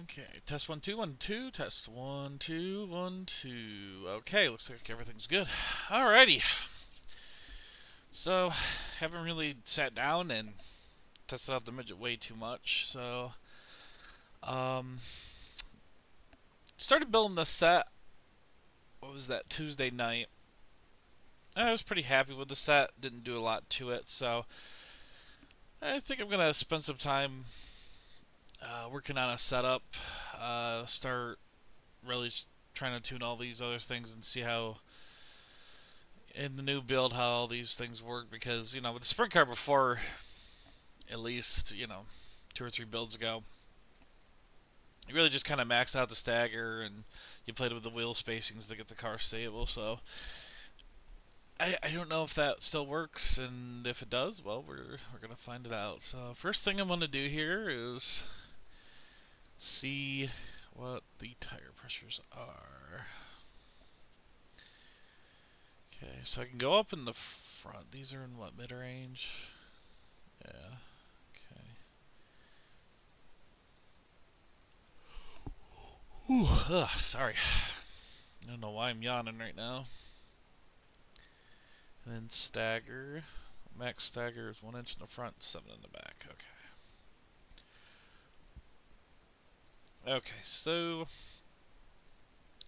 Okay, test 1 2 1 2. Test 1 2 1 2. Okay, looks like everything's good. Alrighty. So, haven't really sat down and tested out the Midget way too much. So, started building the set. What was that, Tuesday night? I was pretty happy with the set. Didn't do a lot to it, so I think I'm gonna spend some time working on a setup. Start really trying to tune all these other things and see how in the new build how all these things work, because with the sprint car before, at least 2 or 3 builds ago, you really just kind of maxed out the stagger and you played with the wheel spacings to get the car stable. So I don't know if that still works, and if it does, well, we're gonna find it out. So first thing I'm gonna do here is see what the tire pressures are. Okay, so I can go up in the front. These are in what, mid-range? Yeah. Okay. Ooh, sorry. I don't know why I'm yawning right now. And then stagger. Max stagger is 1 inch in the front, 7 in the back. Okay. Okay, so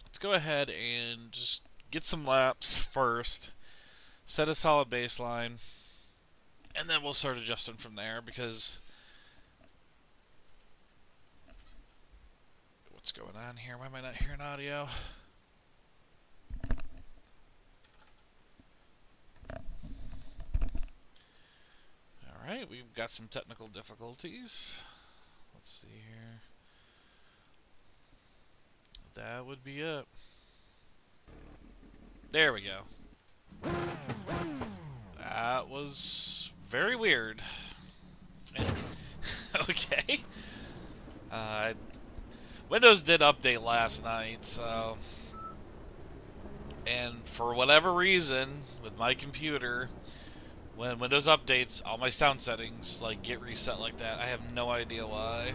let's go ahead and just get some laps first. Set a solid baseline. And then we'll start adjusting from there, because what's going on here? Why am I not hearing audio? Alright, we've got some technical difficulties. Let's see here. That would be it. There we go. That was very weird. Okay. Windows did update last night, so... And for whatever reason, with my computer, when Windows updates, all my sound settings get reset like that. I have no idea why.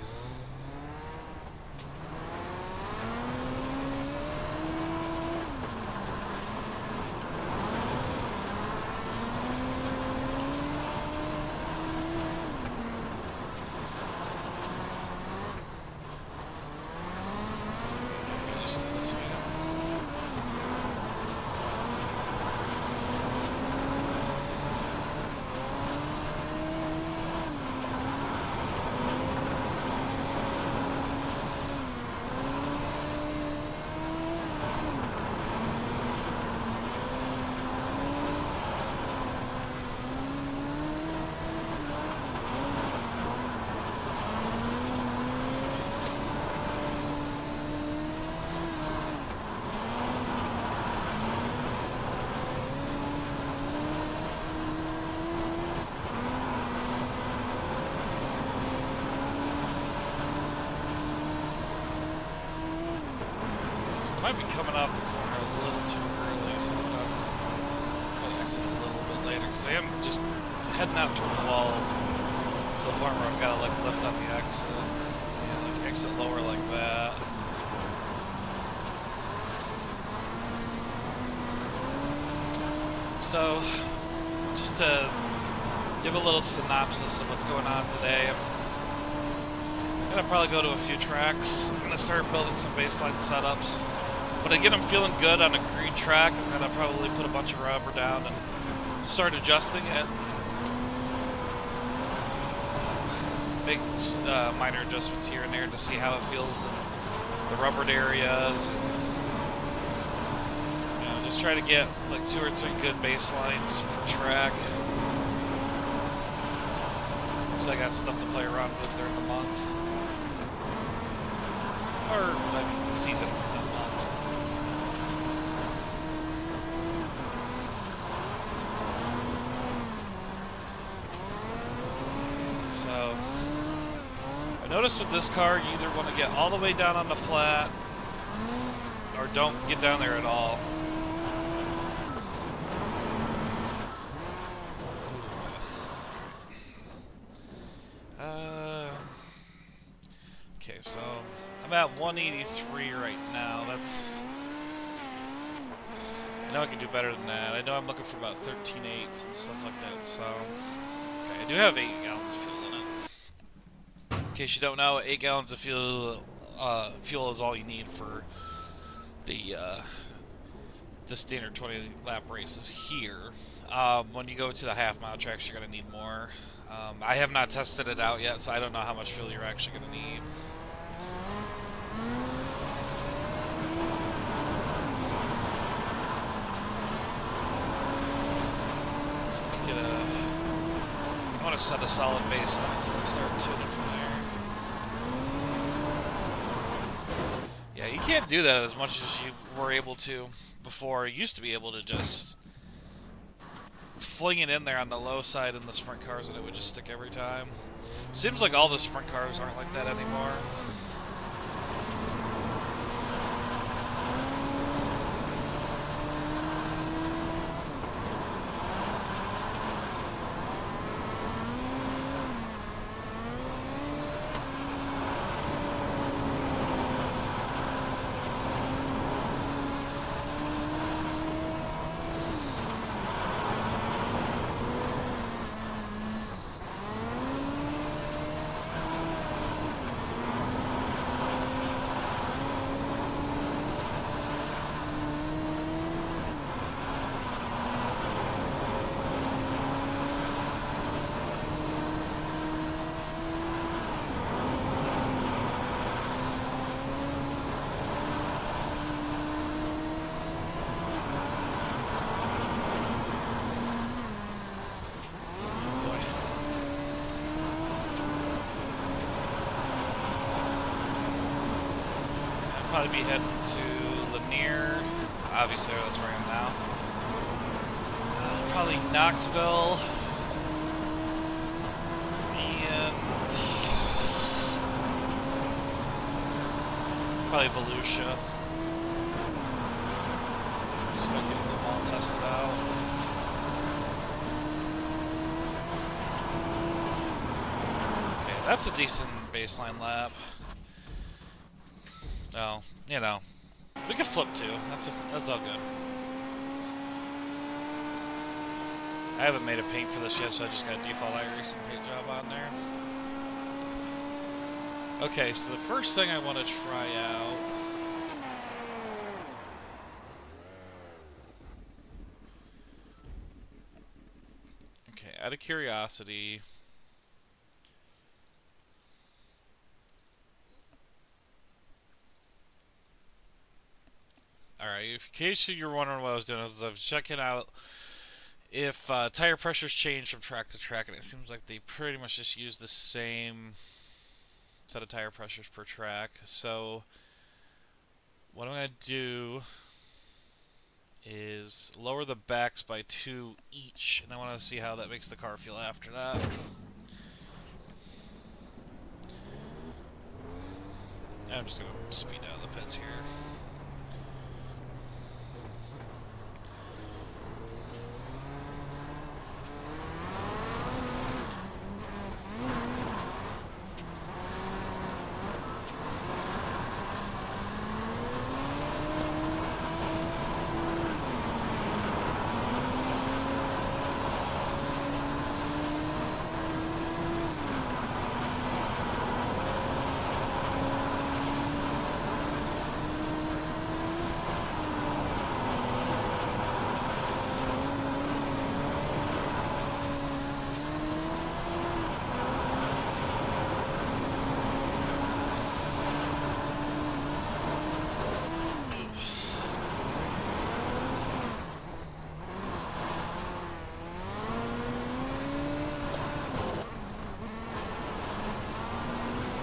Might be coming off the corner a little too early, so I'll exit a little bit later, because I am just heading out toward the wall to the point where I've got to lift on the exit and exit lower like that. So just to give a little synopsis of what's going on today, I'm gonna probably go to a few tracks. I'm gonna start building some baseline setups. But again, I'm feeling good on a green track. I'm going to probably put a bunch of rubber down and start adjusting it. Make minor adjustments here and there to see how it feels in the rubbered areas. And, just try to get 2 or 3 good baselines per track. So I got stuff to play around with during the month. Or, I mean, season. So, I noticed with this car, you either want to get all the way down on the flat, or don't get down there at all. Okay, so I'm I'm at 183 right now. That's... I know I can do better than that. I know I'm looking for about 13/8 and stuff like that, so... Okay, I do have 8 gallons of fuel in it. In case you don't know, 8 gallons of fuel is all you need for the standard 20 lap races here. When you go to the half-mile tracks, you're going to need more. I have not tested it out yet, so I don't know how much fuel you're actually going to need. So let's get I want to set a solid baseline and start tuning from there. Yeah, you can't do that as much as you were able to before. You used to be able to just fling it in there on the low side in the sprint cars and it would just stick every time. Seems like all the sprint cars aren't like that anymore. Probably be heading to Lanier. Obviously, that's where I am now. Probably Knoxville. And probably Volusia. Start getting them all tested out. Okay, that's a decent baseline lap. Oh, you know, we could flip too. That's all good. I haven't made a paint for this yet, so I just got a default iracing paint job on there. Okay, so the first thing I want to try out. Okay, out of curiosity. Alright, in case you're wondering what I was doing, I was checking out if tire pressures change from track to track, and it seems like they pretty much just use the same set of tire pressures per track. So what I'm going to do is lower the backs by 2 each, and I want to see how that makes the car feel after that. I'm just going to speed out of the pits here.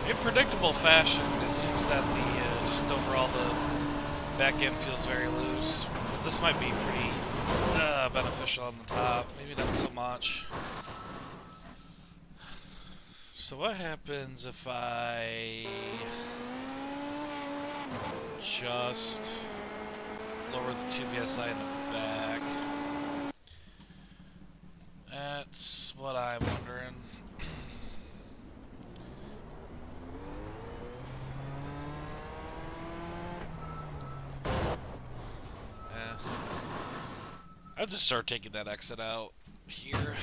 In predictable fashion, it seems that the just overall the back end feels very loose. But this might be pretty beneficial on the top. Maybe not so much. So what happens if I just lower the 2 PSI in the back? That's what I'm wondering. I'll just start taking that exit out here.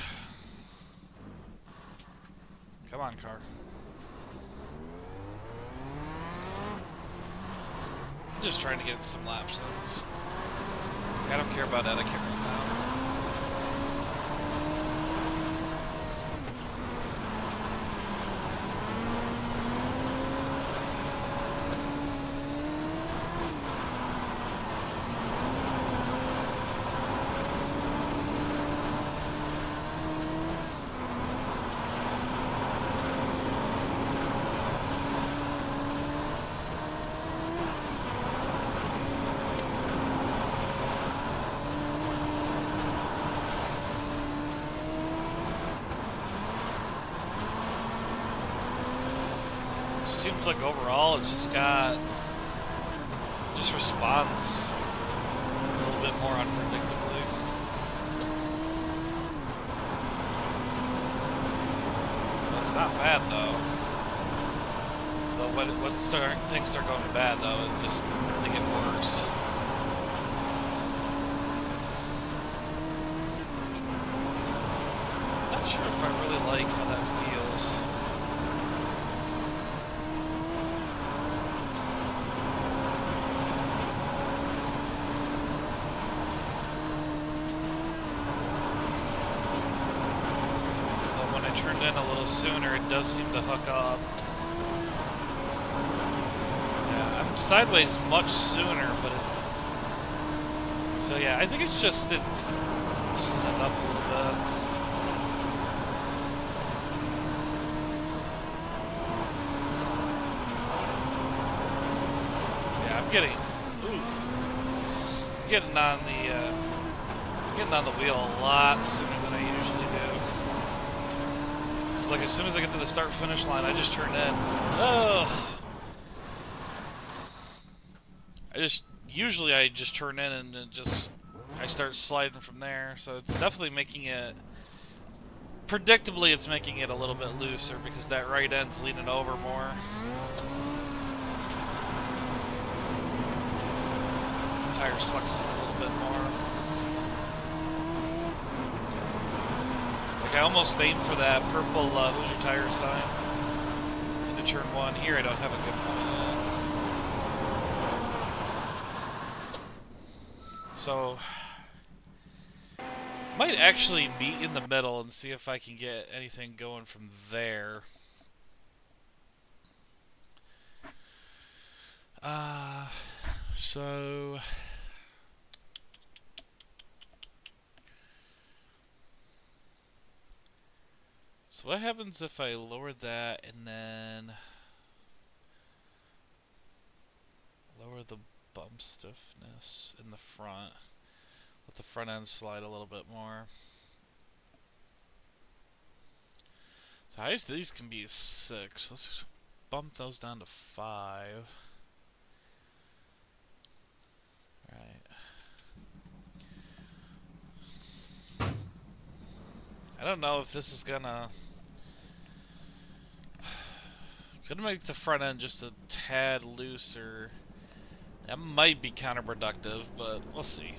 Come on, car. I'm just trying to get some laps. I don't care about etiquette right now. Seems like overall it's just responds a little bit more unpredictably. It's not bad though. But when things start going bad though, they get worse. Not sure if I really like how that feels. Turned in a little sooner, it does seem to hook up. Yeah, I'm sideways much sooner, but so yeah, I think it's just loosening up a little bit. Yeah, I'm getting on the wheel a lot sooner than I usually do. Like as soon as I get to the start finish line, I just turn in. Oh! Usually I just turn in and I start sliding from there. So it's definitely making it, predictably it's making it a little bit looser because that right end's leaning over more. Tires flexing a little bit more. I almost aimed for that purple Who's Your Tire sign into turn 1. Here I don't have a good point yet. So, might actually meet in the middle and see if I can get anything going from there. So what happens if I lower that and then lower the bump stiffness in the front? Let the front end slide a little bit more. So highest these can be 6. Let's bump those down to 5. Right. I don't know if this is gonna... It's gonna make the front end just a tad looser. That might be counterproductive, but we'll see.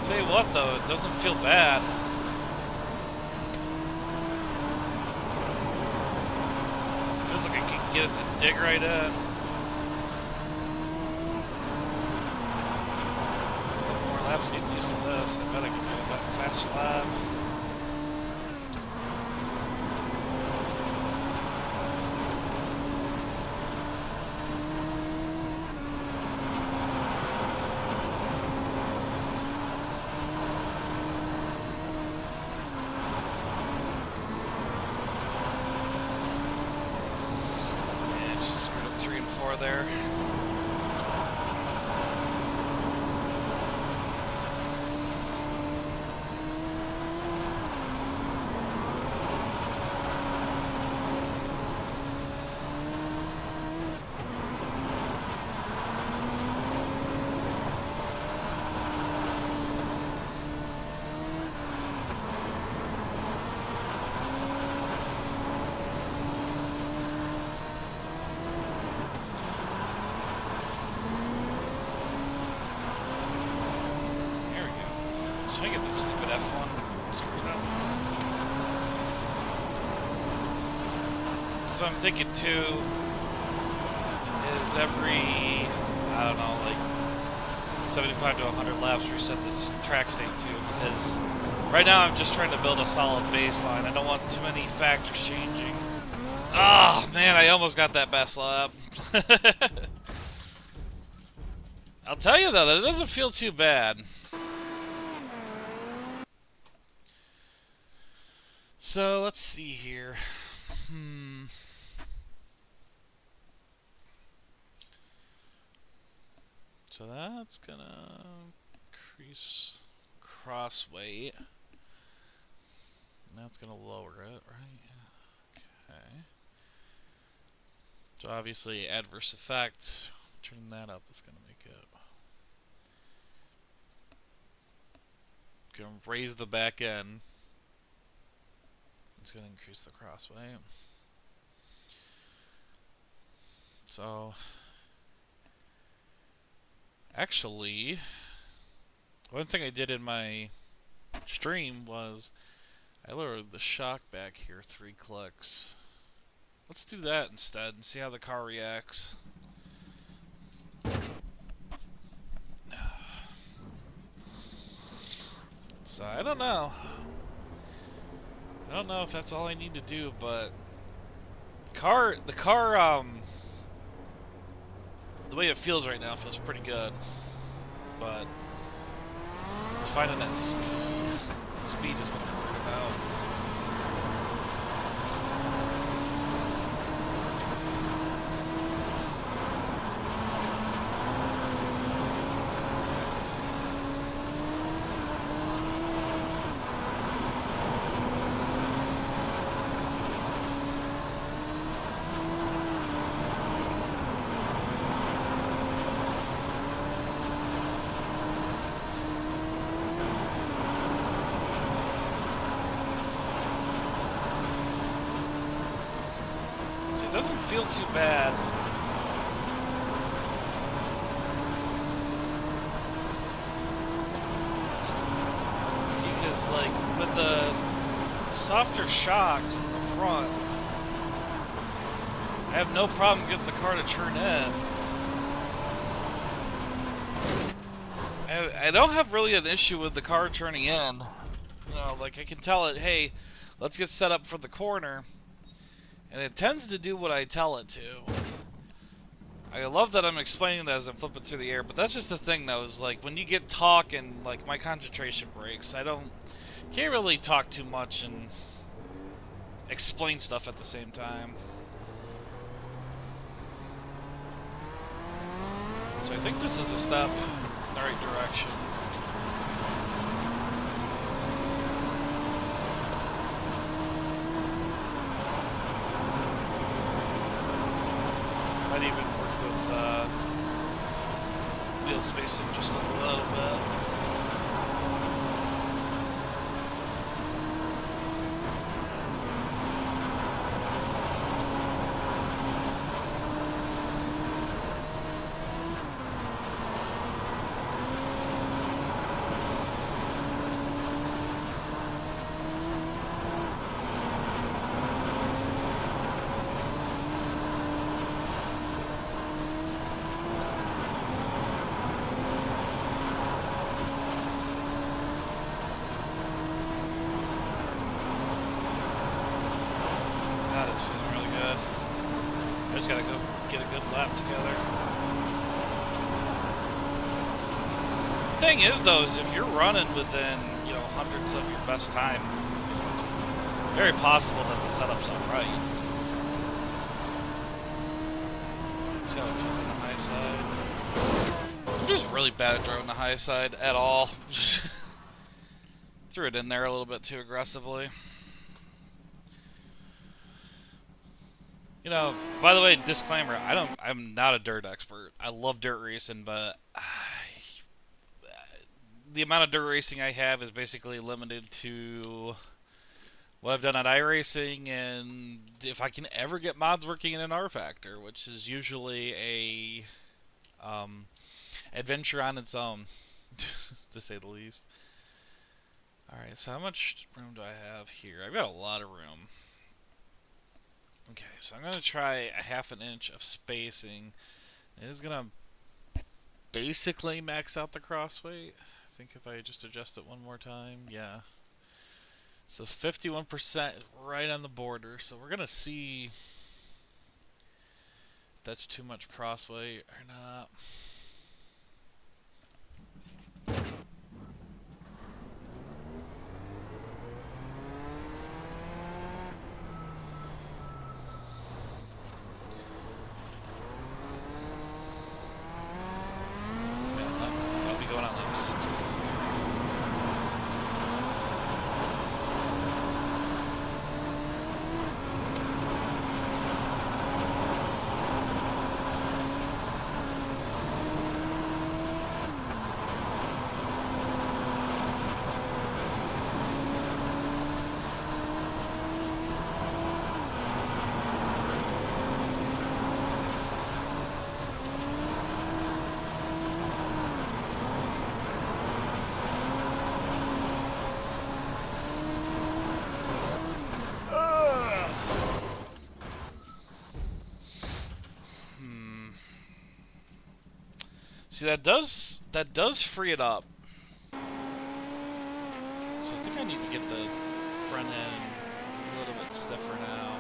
Tell you what though, it doesn't feel bad. Feels like I can get it to dig right in. More laps, getting used to this. I bet I can do a faster lap. Should I get this stupid F1 screwed up? So I'm thinking too is every, I don't know, like 75 to 100 laps reset this track state too, because right now I'm just trying to build a solid baseline. I don't want too many factors changing. Ah, oh, man, I almost got that best lap. I'll tell you though, that it doesn't feel too bad. So let's see here. So that's gonna increase cross weight. That's gonna lower it, right? Okay. So obviously adverse effect. Turning that up is gonna make it. Gonna raise the back end. It's gonna increase the cross weight. So actually, one thing I did in my stream was I lowered the shock back here 3 clicks. Let's do that instead and see how the car reacts. So I don't know. I don't know if that's all I need to do, but the way it feels right now feels pretty good. But it's finding that speed. That speed is what I'm worried about. Doesn't feel too bad. See, because like with the softer shocks in the front, I have no problem getting the car to turn in. I don't have really an issue with the car turning in. You know, like I can tell it, hey, let's get set up for the corner. And it tends to do what I tell it to. I love that I'm explaining that as I'm flipping through the air, but that's just the thing though, is like when you get talking, like my concentration breaks. Can't really talk too much and explain stuff at the same time. So I think this is a step in the right direction. Might even work with wheel spacing just a little bit. It's feeling really good. I just gotta go get a good lap together. Thing is, though, is if you're running within, you know, hundreds of your best time, it's very possible that the setup's alright. See how it feels on the high side. I'm just really bad at driving the high side at all. Threw it in there a little bit too aggressively. You know, by the way, disclaimer, I'm not a dirt expert. I love dirt racing, but the amount of dirt racing I have is basically limited to what I've done at iRacing, and if I can ever get mods working in an R Factor, which is usually a adventure on its own, to say the least. Alright, so how much room do I have here? I've got a lot of room. Okay, so I'm going to try a half an inch of spacing. It is going to basically max out the cross weight. I think if I just adjust it one more time, yeah. So 51% right on the border. So we're going to see if that's too much cross weight or not. I'll be going on lap 60. See, that does free it up. So I think I need to get the front end a little bit stiffer now.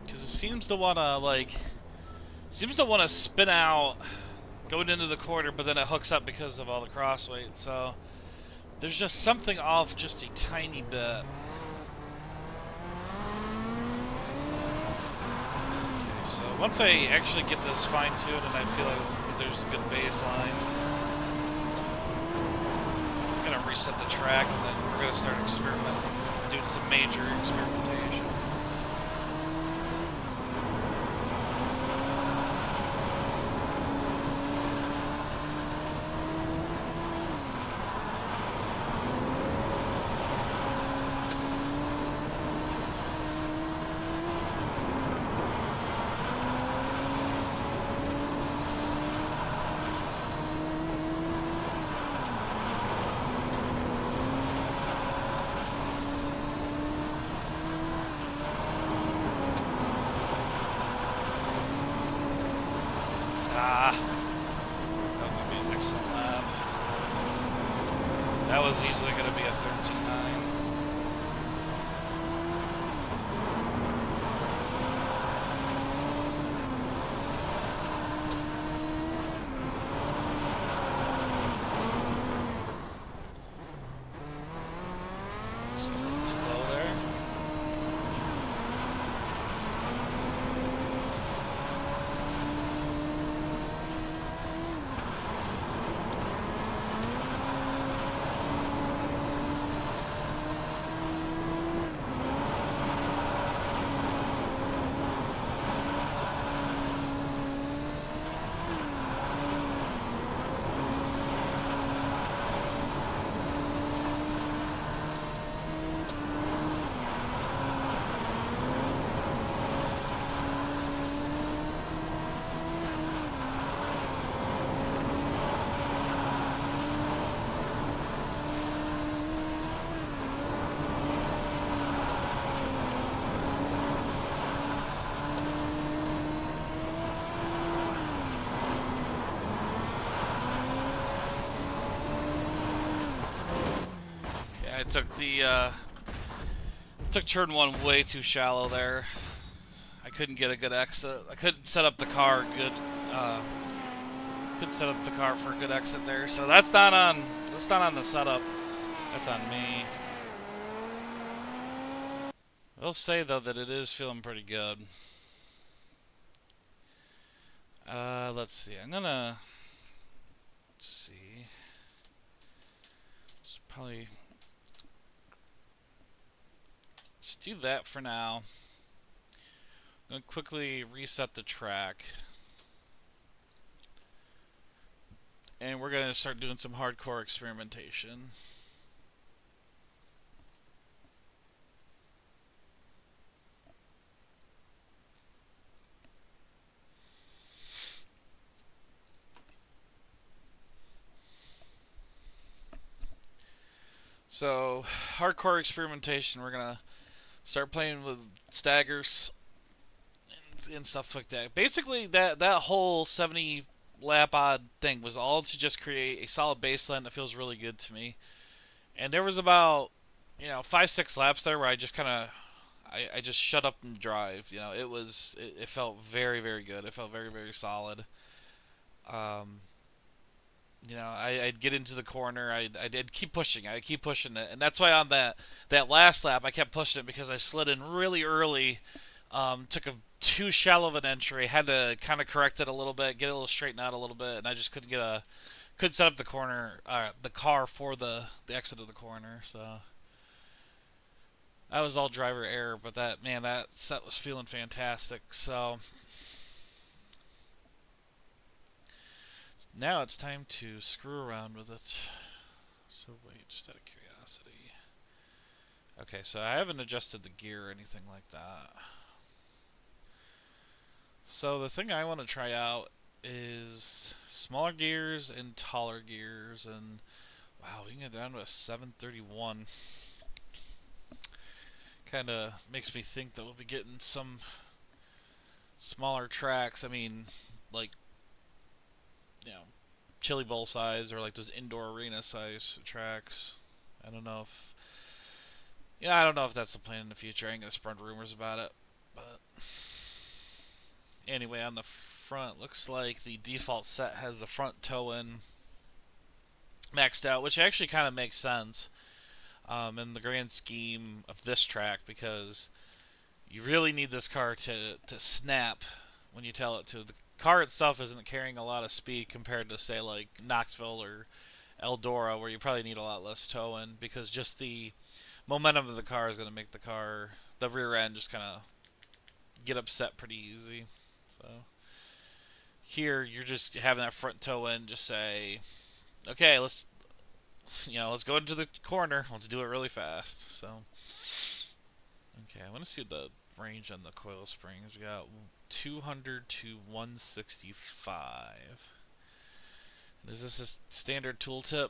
Because it seems to wanna spin out going into the corner, but then it hooks up because of all the cross weight. So there's just something off just a tiny bit. So once I actually get this fine-tuned and I feel like there's a good baseline, I'm going to reset the track and then we're going to start experimenting, doing some major experimentation. That was easily going to be a 13.9. I took turn one way too shallow there. I couldn't get a good exit. I couldn't set up the car good. Couldn't set up the car for a good exit there. So that's not on the setup. That's on me. I'll say though that it is feeling pretty good. Let's see. Let's see. It's probably. Just do that for now. I'm going to quickly reset the track. And we're going to start doing some hardcore experimentation. So, hardcore experimentation. We're gonna start playing with staggers and stuff like that. Basically, that whole 70 lap odd thing was all to just create a solid baseline that feels really good to me. And there was about 5-6 laps there where I just kind of I just shut up and drive. It felt very, very good. It felt very, very solid. I'd get into the corner. I'd keep pushing. I'd keep pushing it, and that's why on that last lap I kept pushing it because I slid in really early. Took a too shallow of an entry. Had to kind of correct it a little bit, get it a little straightened out a little bit, and I just couldn't set up the car for the exit of the corner. So that was all driver error. But that set was feeling fantastic. So now it's time to screw around with it. So wait, just out of curiosity. Okay, so I haven't adjusted the gear or anything like that. So the thing I want to try out is smaller gears and taller gears, and wow, we can get down to a 731. Kind of makes me think that we'll be getting some smaller tracks. I mean, like, Chili Bowl size or like those indoor arena size tracks. I don't know if that's the plan in the future. I ain't gonna spread rumors about it, but anyway, on the front, looks like the default set has the front toe-in maxed out, which actually kind of makes sense in the grand scheme of this track, because you really need this car to snap when you tell it to. The car itself isn't carrying a lot of speed compared to, say, like Knoxville or Eldora, where you probably need a lot less toe-in, because just the momentum of the car is going to make the rear end just kind of get upset pretty easy. So here you're just having that front toe in, just say, okay, let's go into the corner, let's do it really fast. So okay, I want to see the range on the coil springs. We got 200 to 165. Is this a standard tooltip?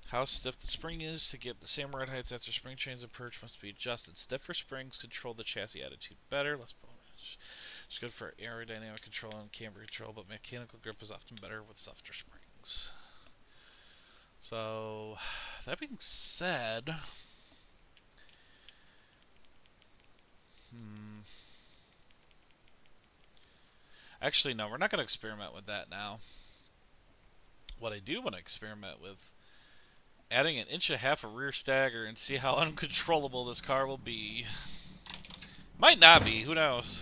How stiff the spring is to get the same ride heights after spring chains and perch must be adjusted. Stiffer springs control the chassis attitude better. Less bullish. It's good for aerodynamic control and camber control, but mechanical grip is often better with softer springs. So, that being said, actually, no, we're not going to experiment with that now. What I do want to experiment with, adding 1.5 inches of rear stagger and see how uncontrollable this car will be. Might not be, who knows?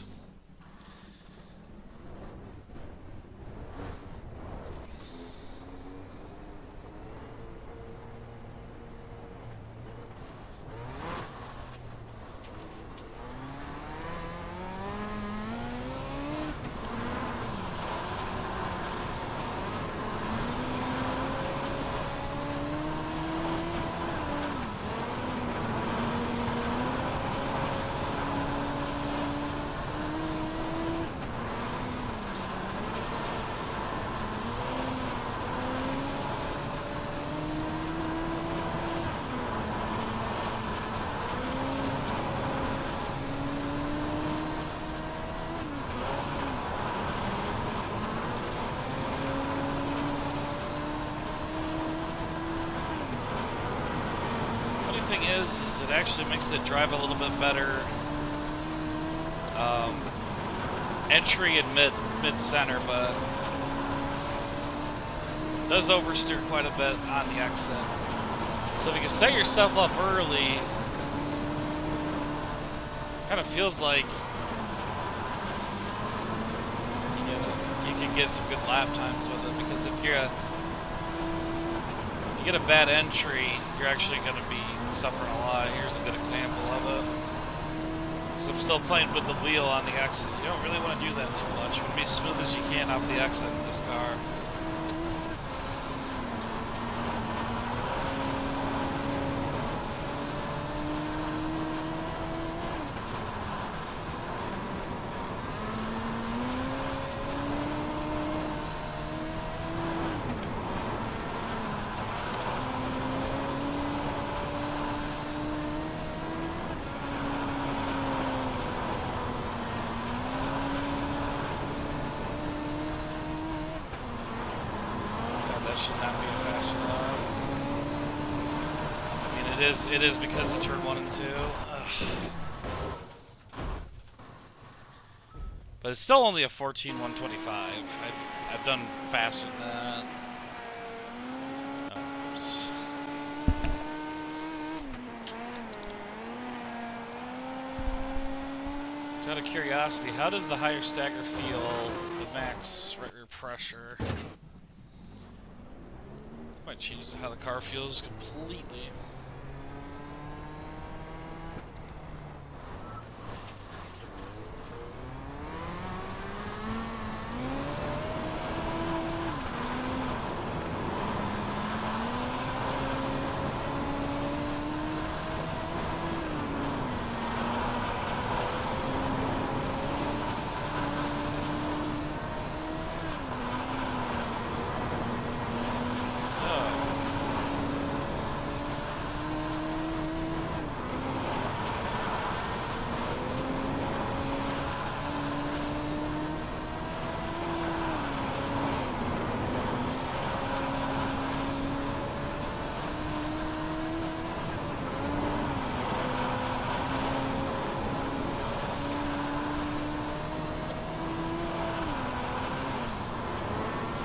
Thing is it actually makes it drive a little bit better. Entry and mid center, but does oversteer quite a bit on the exit. So if you can set yourself up early, kind of feels like you can get some good lap times with it, because if you get a bad entry, you're actually going to be suffering a lot. Here's a good example of it. So I'm still playing with the wheel on the exit. You don't really want to do that too much. You want to be as smooth as you can off the exit in this car. should not be a faster lap. I mean, it is because of turn 1 and 2. Ugh. But it's still only a 14,125. I've done faster than that. Oops. Just out of curiosity, how does the higher stagger feel with max right rear pressure? Might change how the car feels completely.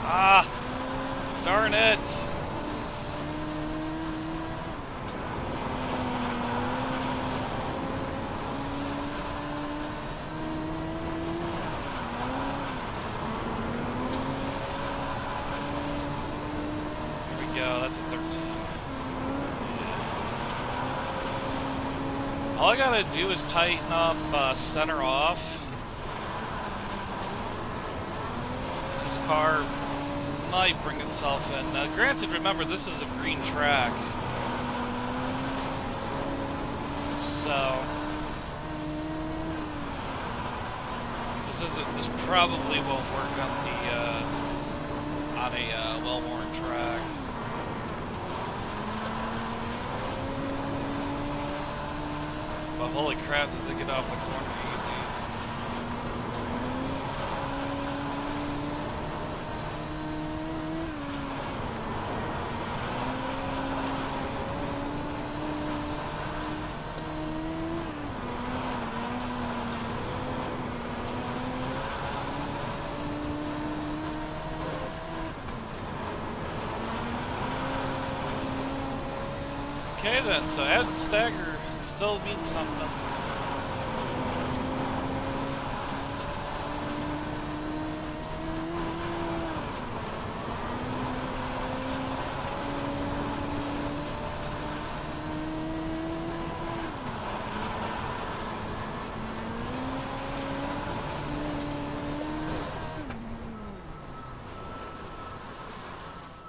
Ah! Darn it! Here we go, that's a 13. All I gotta do is tighten up center off. This car might bring itself in. Granted, remember, this is a green track. So this probably won't work on a well-worn track. But holy crap, does it get off the corner easy. Okay then, so adding stagger still means something.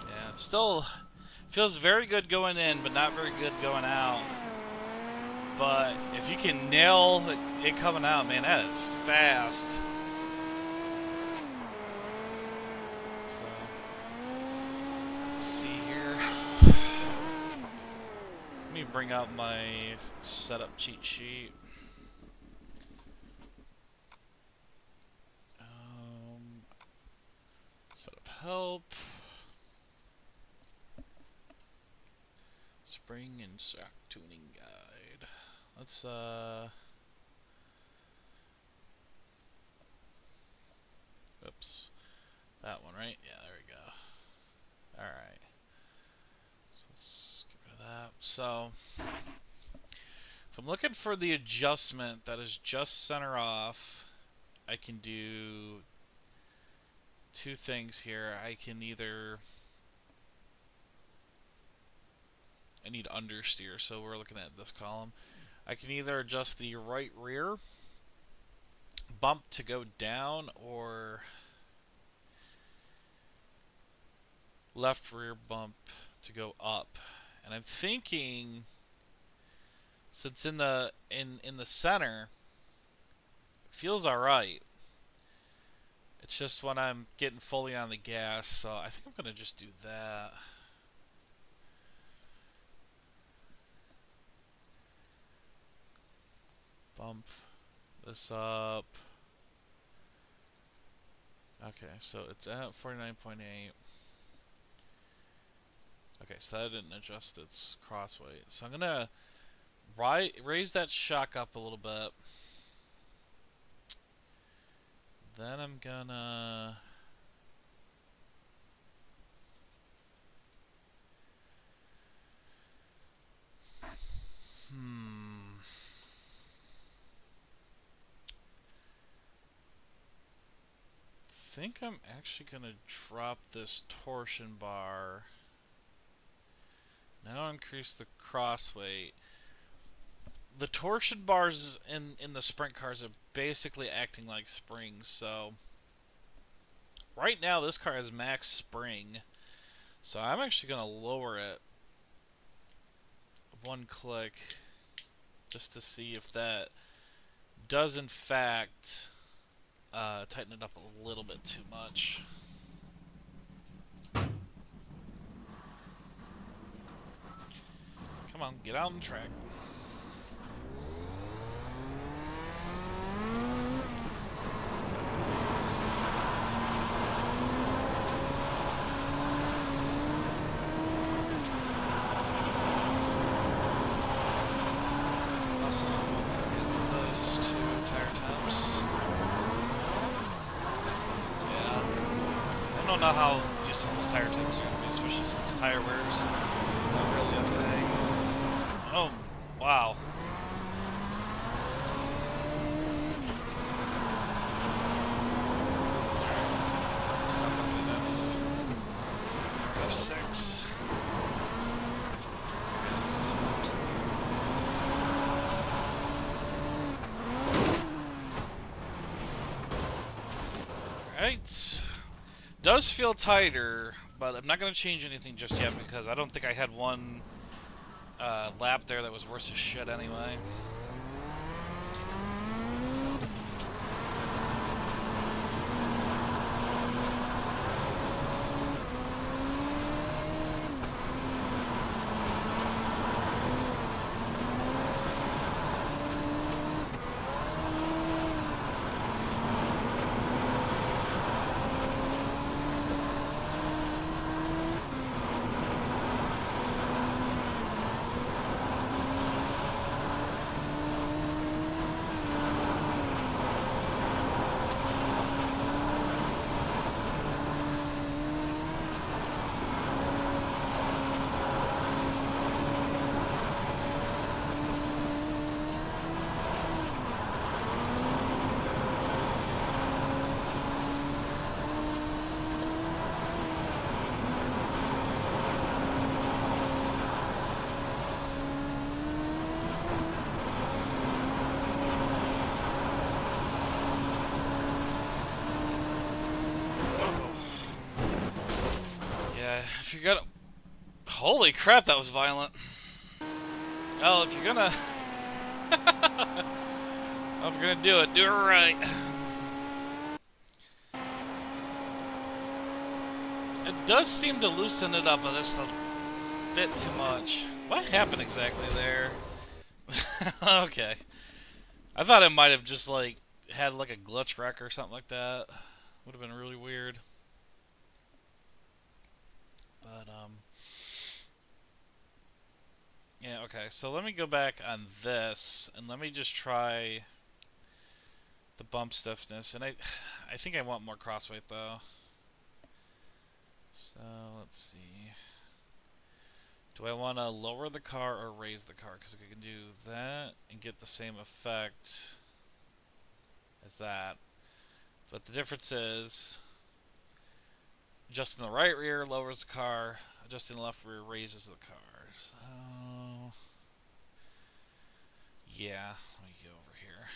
Yeah, it's still feels very good going in, but not very good going out. But if you can nail it coming out, man, that is fast. So, let's see here. Let me bring out my setup cheat sheet. Setup help. Spring and shock tuning guide. Let's oops. That one, right? Yeah, there we go. Alright. So let's get rid of that. So if I'm looking for the adjustment that is just center off, I can do two things here. I can either I need understeer, so we're looking at this column. I can either adjust the right rear bump to go down or left rear bump to go up. And I'm thinking, since in the center, it feels alright. It's just when I'm getting fully on the gas, so I think I'm gonna just do that. Bump this up. Okay, so it's at 49.8. Okay, so that didn't adjust its cross weight. So I'm gonna raise that shock up a little bit. Then I'm gonna think I'm actually gonna drop this torsion bar. Now increase the cross weight. The torsion bars in the sprint cars are basically acting like springs, so right now this car has max spring, so I'm actually gonna lower it one click just to see if that does in fact tighten it up a little bit too much. Come on, get out on the track. I don't know how useful those tire temps are going to be, especially since tire wear's not really a thing. Oh, wow. That's not going to be enough. F6. Okay, let's get some laps in here. Alright. Does feel tighter, but I'm not going to change anything just yet because I don't think I had one lap there that was worth as shit anyway. If you're gonna... Holy crap, that was violent. Well, if you're gonna... well, if you're gonna do it right. It does seem to loosen it up just a bit too much. What happened exactly there? Okay. I thought it might have just, like, had, like, a glitch wreck or something like that. Would have been really weird. But, yeah, okay, so let me go back on this, and let me just try the bump stiffness, and I think I want more crossweight, though. So, let's see. Do I want to lower the car or raise the car? Because I can do that and get the same effect as that. But the difference is... adjusting the right rear lowers the car. Adjusting the left rear raises the car. So, yeah, let me go over here.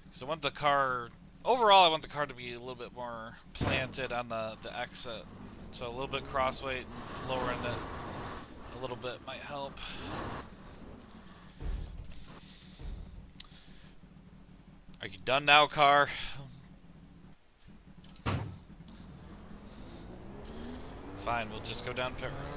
Because I want the car, overall I want the car to be a little bit more planted on the exit. So a little bit crossweight and lowering it a little bit might help. Are you done now, car? Fine, we'll just go down pit road.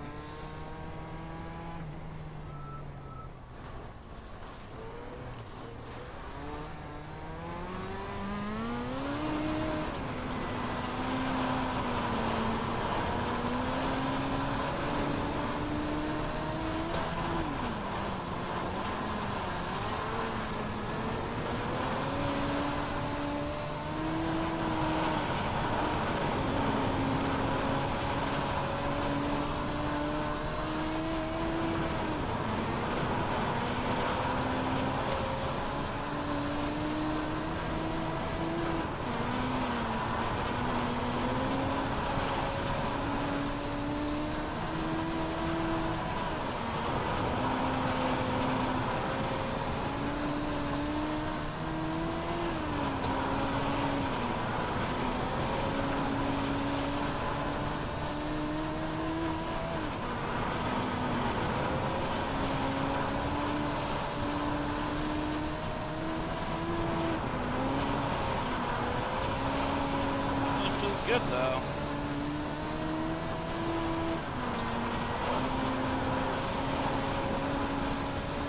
good though.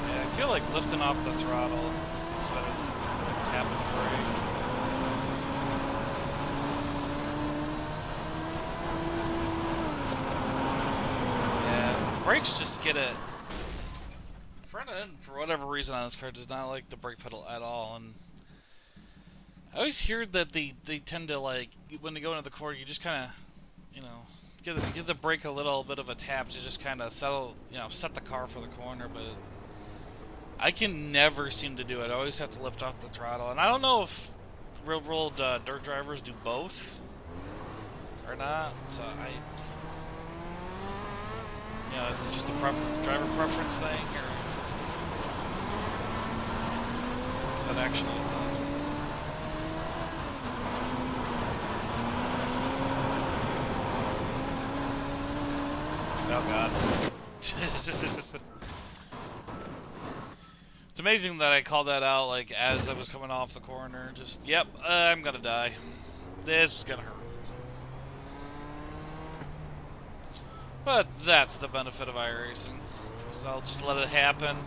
Yeah, I feel like lifting off the throttle is better than tapping the brake. Yeah, brakes just get it. Front end, for whatever reason on this car, does not like the brake pedal at all, and I always hear that they tend to, like, when they go into the corner, you just kind of, you know, give the brake a little bit of a tap to just kind of settle, you know, set the car for the corner, but I can never seem to do it. I always have to lift off the throttle, and I don't know if real world dirt drivers do both or not, so you know, is it just a driver preference thing, or is that actually a thing? Oh god. It's amazing that I called that out, like, as I was coming off the corner. Just, yep, I'm gonna die. This is gonna hurt. But that's the benefit of iracing. So I'll just let it happen,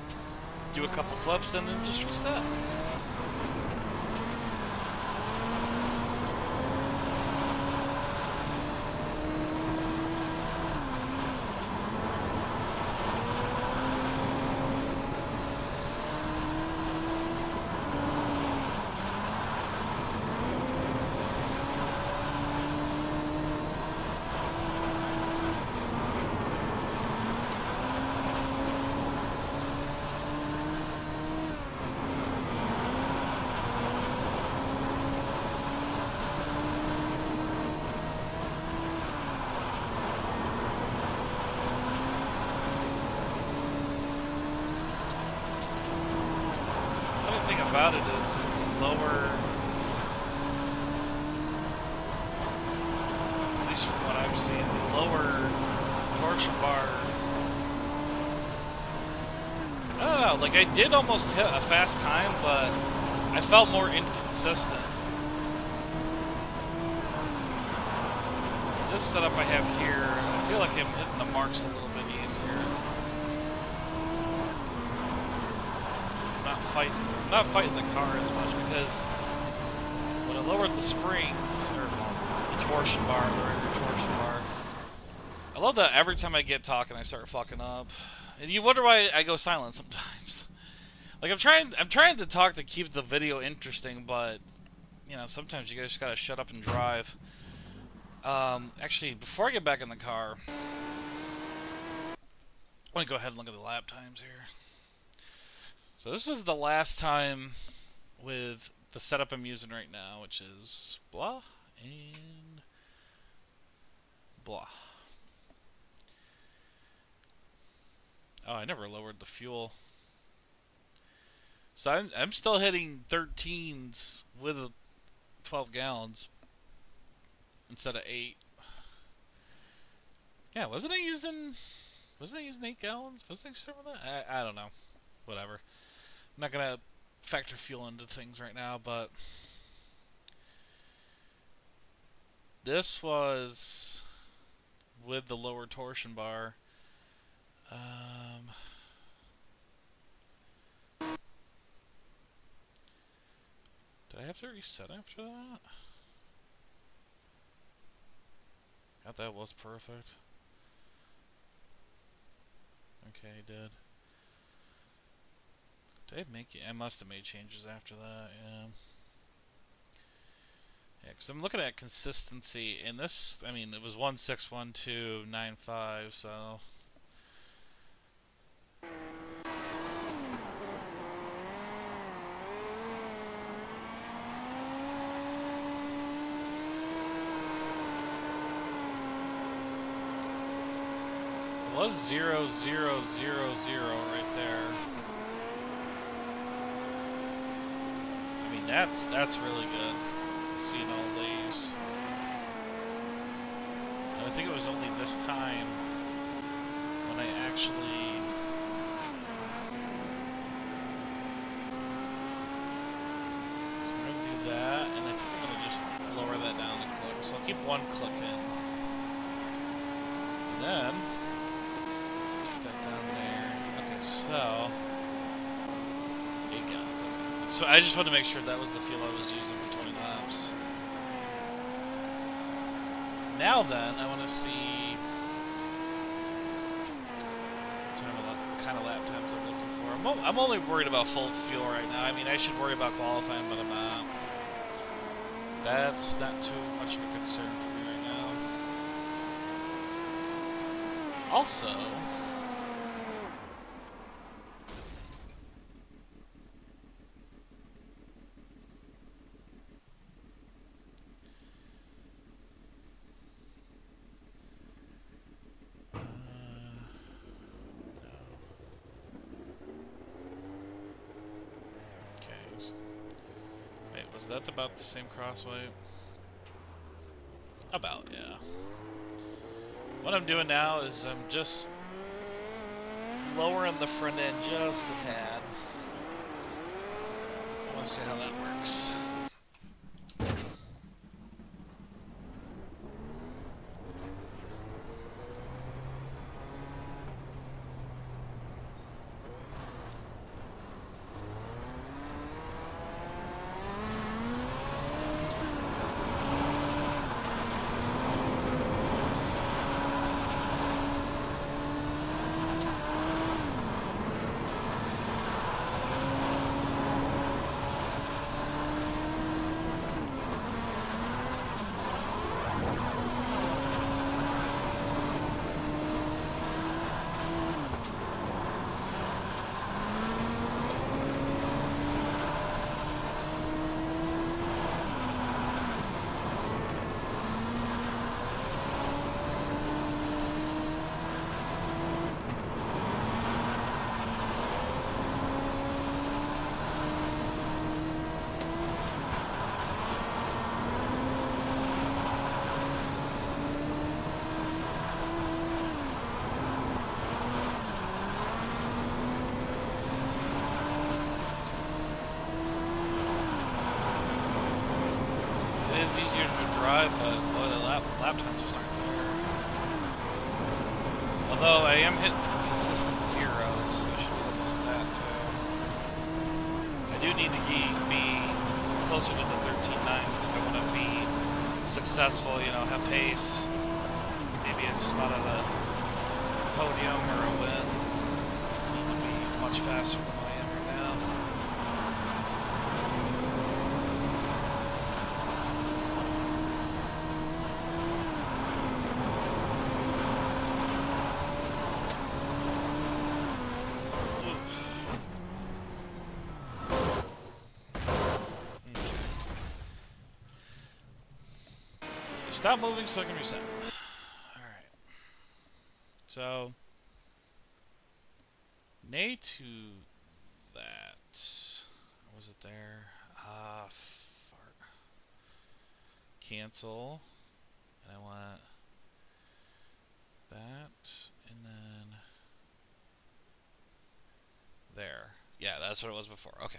do a couple flips, and then just reset. About it is the lower, at least from what I've seen, the lower torsion bar. I don't know, like I did almost hit a fast time, but I felt more inconsistent. This setup I have here, I feel like I'm hitting the marks a little bit easier. I'm not fighting the car as much, because when I lowered the springs, or the torsion bar, the torsion bar, I love that every time I get talking I start fucking up. And you wonder why I go silent sometimes. Like I'm trying to talk to keep the video interesting, but you know, sometimes you guys just gotta shut up and drive. Actually, before I get back in the car, I want to go ahead and look at the lap times here. So this was the last time with the setup I'm using right now, which is blah and blah. Oh, I never lowered the fuel. So I'm still hitting 13s with 12 gallons instead of 8. Yeah, wasn't I using 8 gallons? Wasn't I starting with that? I don't know. Whatever. I'm not gonna factor fuel into things right now, but this was with the lower torsion bar. Did I have to reset after that? God, that was perfect. Okay, I did. Did I make it? I must have made changes after that, yeah. Yeah, because I'm looking at consistency, and this, I mean, it was 161295, so. It was 0000 right there. I mean, that's really good. Seeing all these. And I think it was only this time when I actually. So I'm gonna do that, and I think I'm gonna just lower that down a click so I'll keep one click in. And then, take that down there. Okay, so, 8 gallons. Okay. So I just wanted to make sure that was the fuel I was using for 20 laps. Now then, I want to see what kind of lap times I'm looking for. I'm only worried about full fuel right now. I mean, I should worry about qualifying, but I'm not. That's not too much of a concern for me right now. Also, is that about the same crossway? About, yeah. What I'm doing now is I'm just lowering the front end just a tad. I want to see how that works. It's easier to drive, but boy, the lap times just aren't there. Although I am hitting some consistent zeros, so I should be looking at that too. I do need to be closer to the 13.9s if I want to be successful, you know, have pace. Maybe a spot at a podium or a win. I need to be much faster than I am right now. Stop moving so I can reset. Alright. So, nay to that. Was it there? Fart. Cancel. And I want that. And then there. Yeah, that's what it was before. Okay.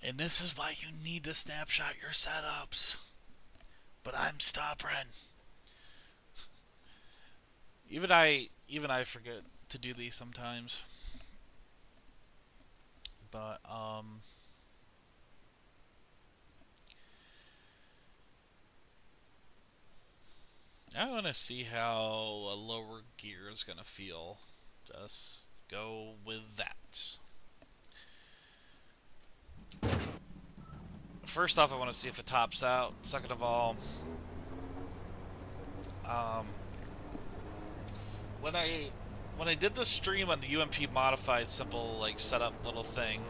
And this is why you need to snapshot your setups. But I'm stubborn. Even I forget to do these sometimes. But I want to see how a lower gear is gonna feel. Just go with that. First off, I want to see if it tops out. Second of all, when I did the stream on the UMP modified simple like setup little thing,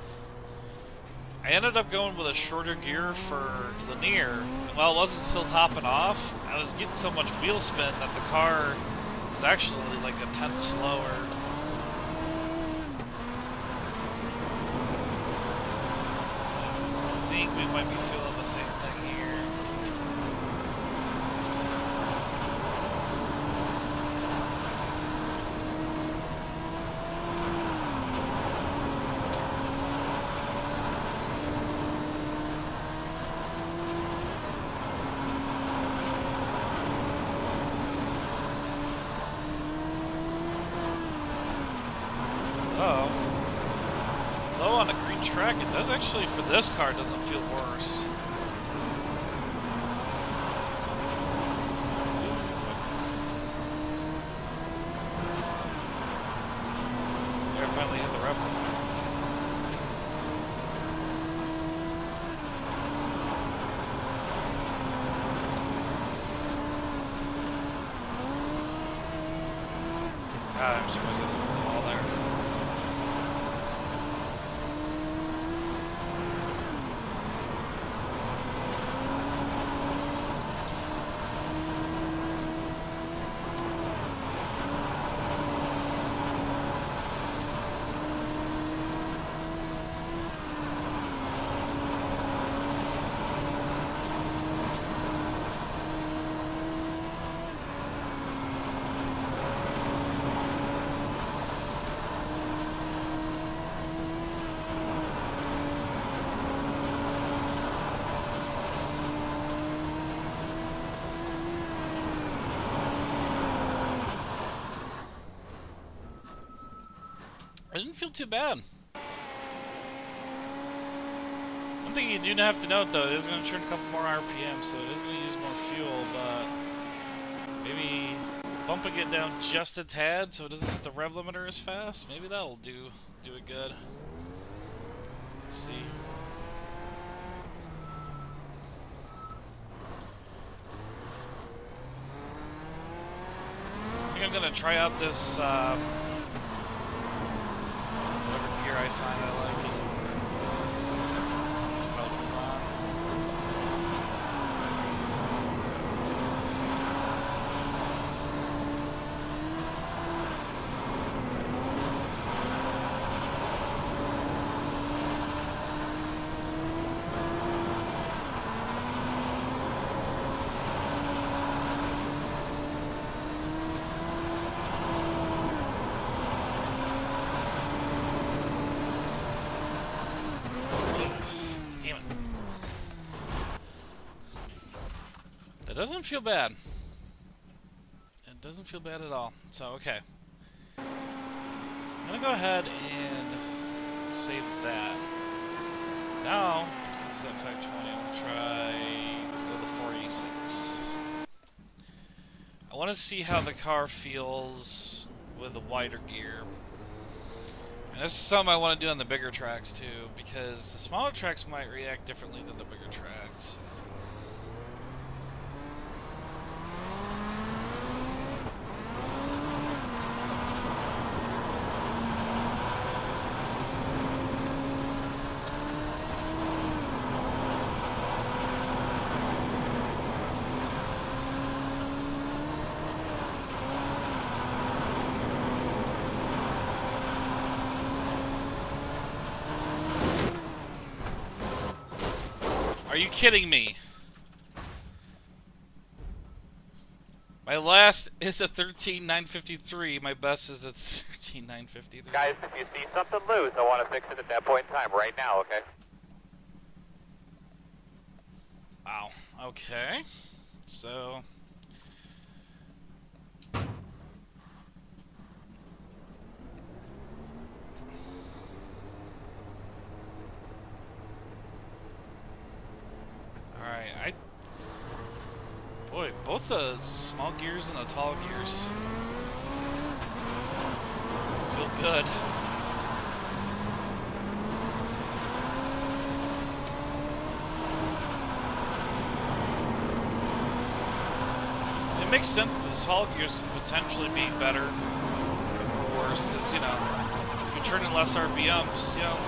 I ended up going with a shorter gear for linear. And while it wasn't still topping off, I was getting so much wheel spin that the car was actually like a tenth slower. I think we might be feeling the same thing here. slow on a green track, it does actually, for this car, it doesn't feel worse. There, I finally hit the rebel. God, I'm surprised I didn't hit the wall there. It didn't feel too bad. One thing you do have to note, though, it is going to turn a couple more RPM, so it is going to use more fuel, but maybe bumping it down just a tad so it doesn't hit the rev limiter as fast. Maybe that'll do it good. Let's see. I think I'm going to try out this whatever gear I find I like. It doesn't feel bad. It doesn't feel bad at all. So, okay. I'm gonna go ahead and save that. Now, this is at 520. I'm gonna try. Let's go to 486. I want to see how the car feels with a wider gear. And this is something I want to do on the bigger tracks too, because the smaller tracks might react differently than the bigger tracks. Are you kidding me? My last is a 13,953. My best is a 13,953. Guys, if you see something loose, I want to fix it at that point in time, right now, okay? Wow. Okay. So. Alright, boy, both the small gears and the tall gears feel good. It makes sense that the tall gears could potentially be better or worse, because, you know, if you're turning less RPMs, you know,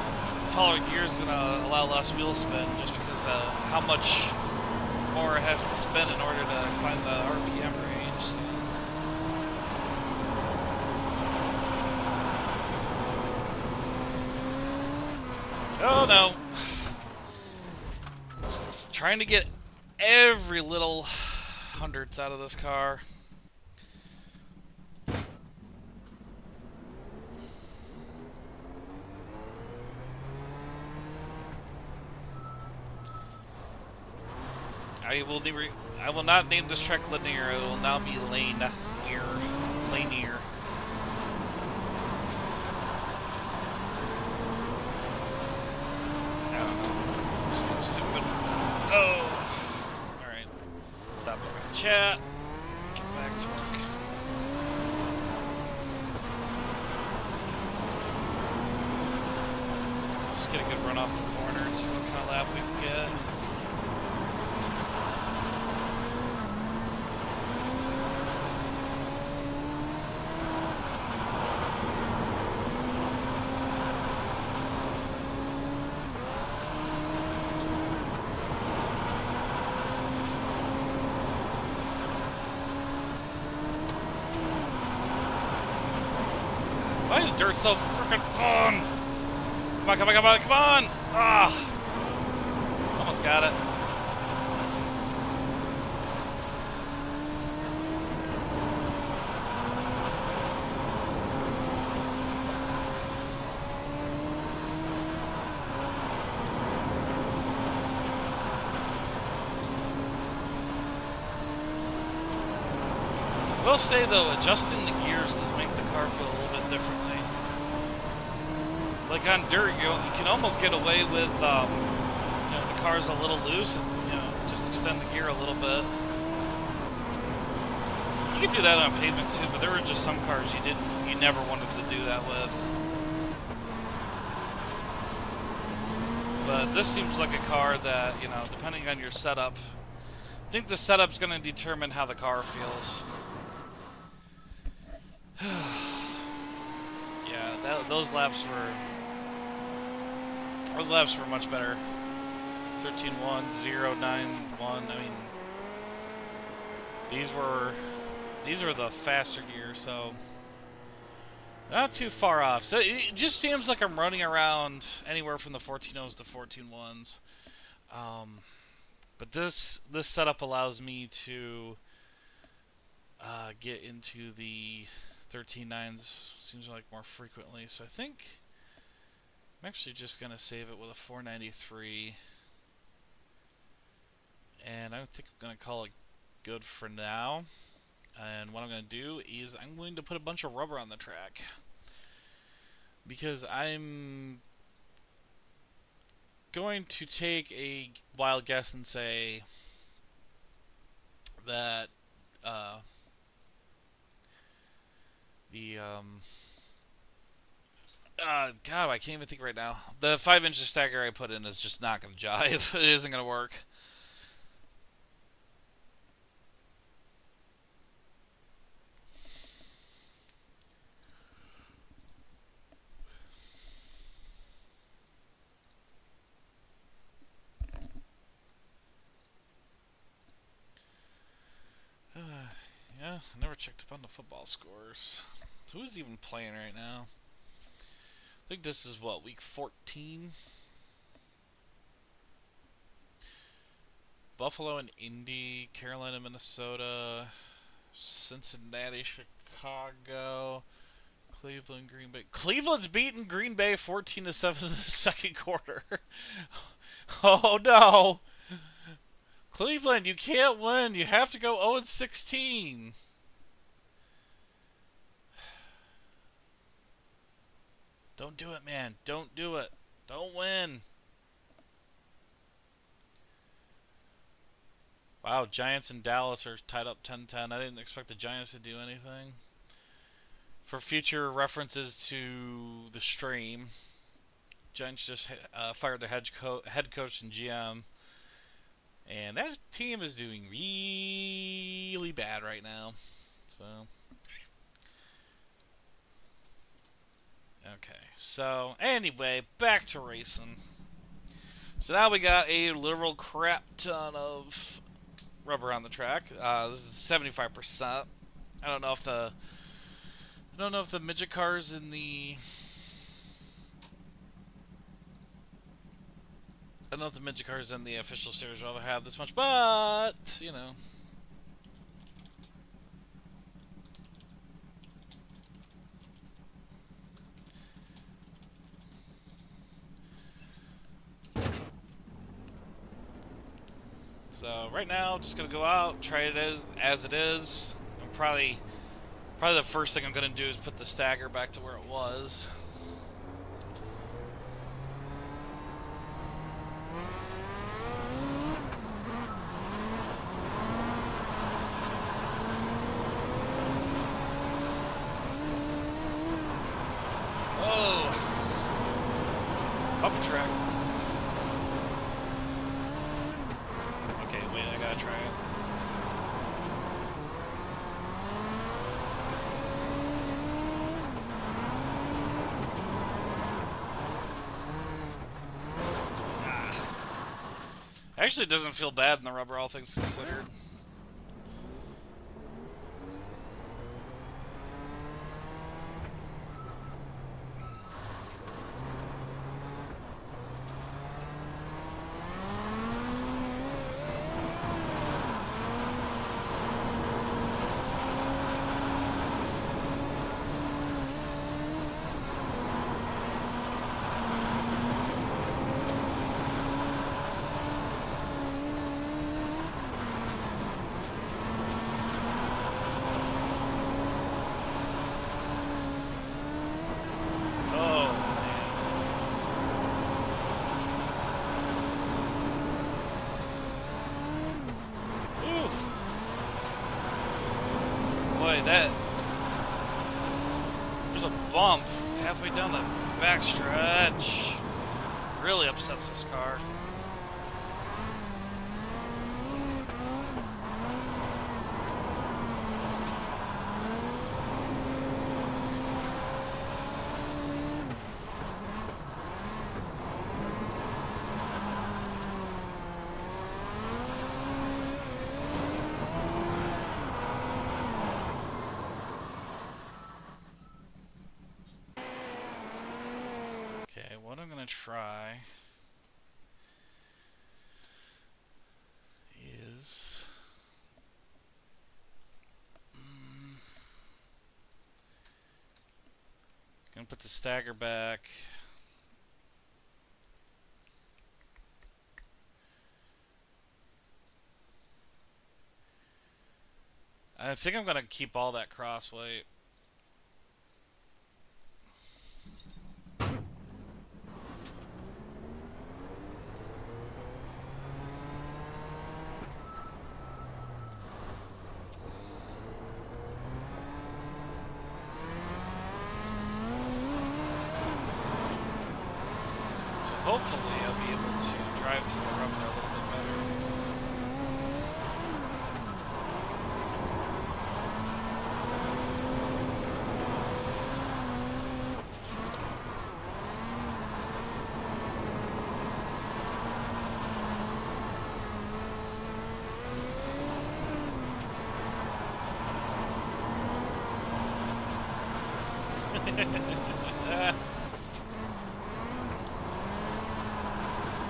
taller gears is going to allow less wheel spin just because how much more it has to spin in order to climb the RPM range. So. Oh no! Trying to get every little hundredths out of this car. I will not name this track linear. It will now be linear. Oh! Alright. Stop looking at chat. Get back to work. Just get a good run off the corner and see what kind of lap we can get. Why is dirt so freaking fun? Come on, come on, come on, come on! Ah! Almost got it. I will say though, adjusting the gears does make the car feel a little bit differently. Like on dirt, you can almost get away with, you know, the car's a little loose and, you know, just extend the gear a little bit. You can do that on pavement too, but there were just some cars you never wanted to do that with. But this seems like a car that, you know, depending on your setup, I think the setup's going to determine how the car feels. Yeah, those laps were much better. 13.1, 0.91. I mean, these were the faster gears, so not too far off. So it just seems like I'm running around anywhere from the 14.0s to 14.1s. But this setup allows me to get into the 13.9s, seems like more frequently. So I think I'm actually just going to save it with a 493. And I think I'm going to call it good for now. And what I'm going to do is I'm going to put a bunch of rubber on the track. Because I'm going to take a wild guess and say that God, I can't even think right now. The 5-inch stagger I put in is just not going to jive. It isn't going to work. Yeah, I never checked up on the football scores. So who's even playing right now? I think this is, what, week 14? Buffalo and Indy, Carolina, Minnesota, Cincinnati, Chicago, Cleveland, Green Bay. Cleveland's beating Green Bay 14-7 in the second quarter. Oh no! Cleveland, you can't win. You have to go 0-16. Don't do it, man. Don't do it. Don't win. Wow, Giants and Dallas are tied up 10-10. I didn't expect the Giants to do anything. For future references to the stream, Giants just fired their head coach and GM. And that team is doing really bad right now. So, okay. So, anyway, back to racing. So now we got a literal crap ton of rubber on the track. This is 75%. I don't know if the midget cars in the official series will ever have this much, but, you know. So, right now, just going to go out, try it as it is. I'm probably the first thing I'm going to do is put the stagger back to where it was. track. Okay, wait, I gotta try it. Actually, it doesn't feel bad in the rubber, all things considered. There's a bump halfway down the backstretch. Really upsets this car. What I'm gonna try is gonna put the Stagger back. I think I'm gonna keep all that cross weight. Hopefully I'll be able to drive through the rubber a little bit better.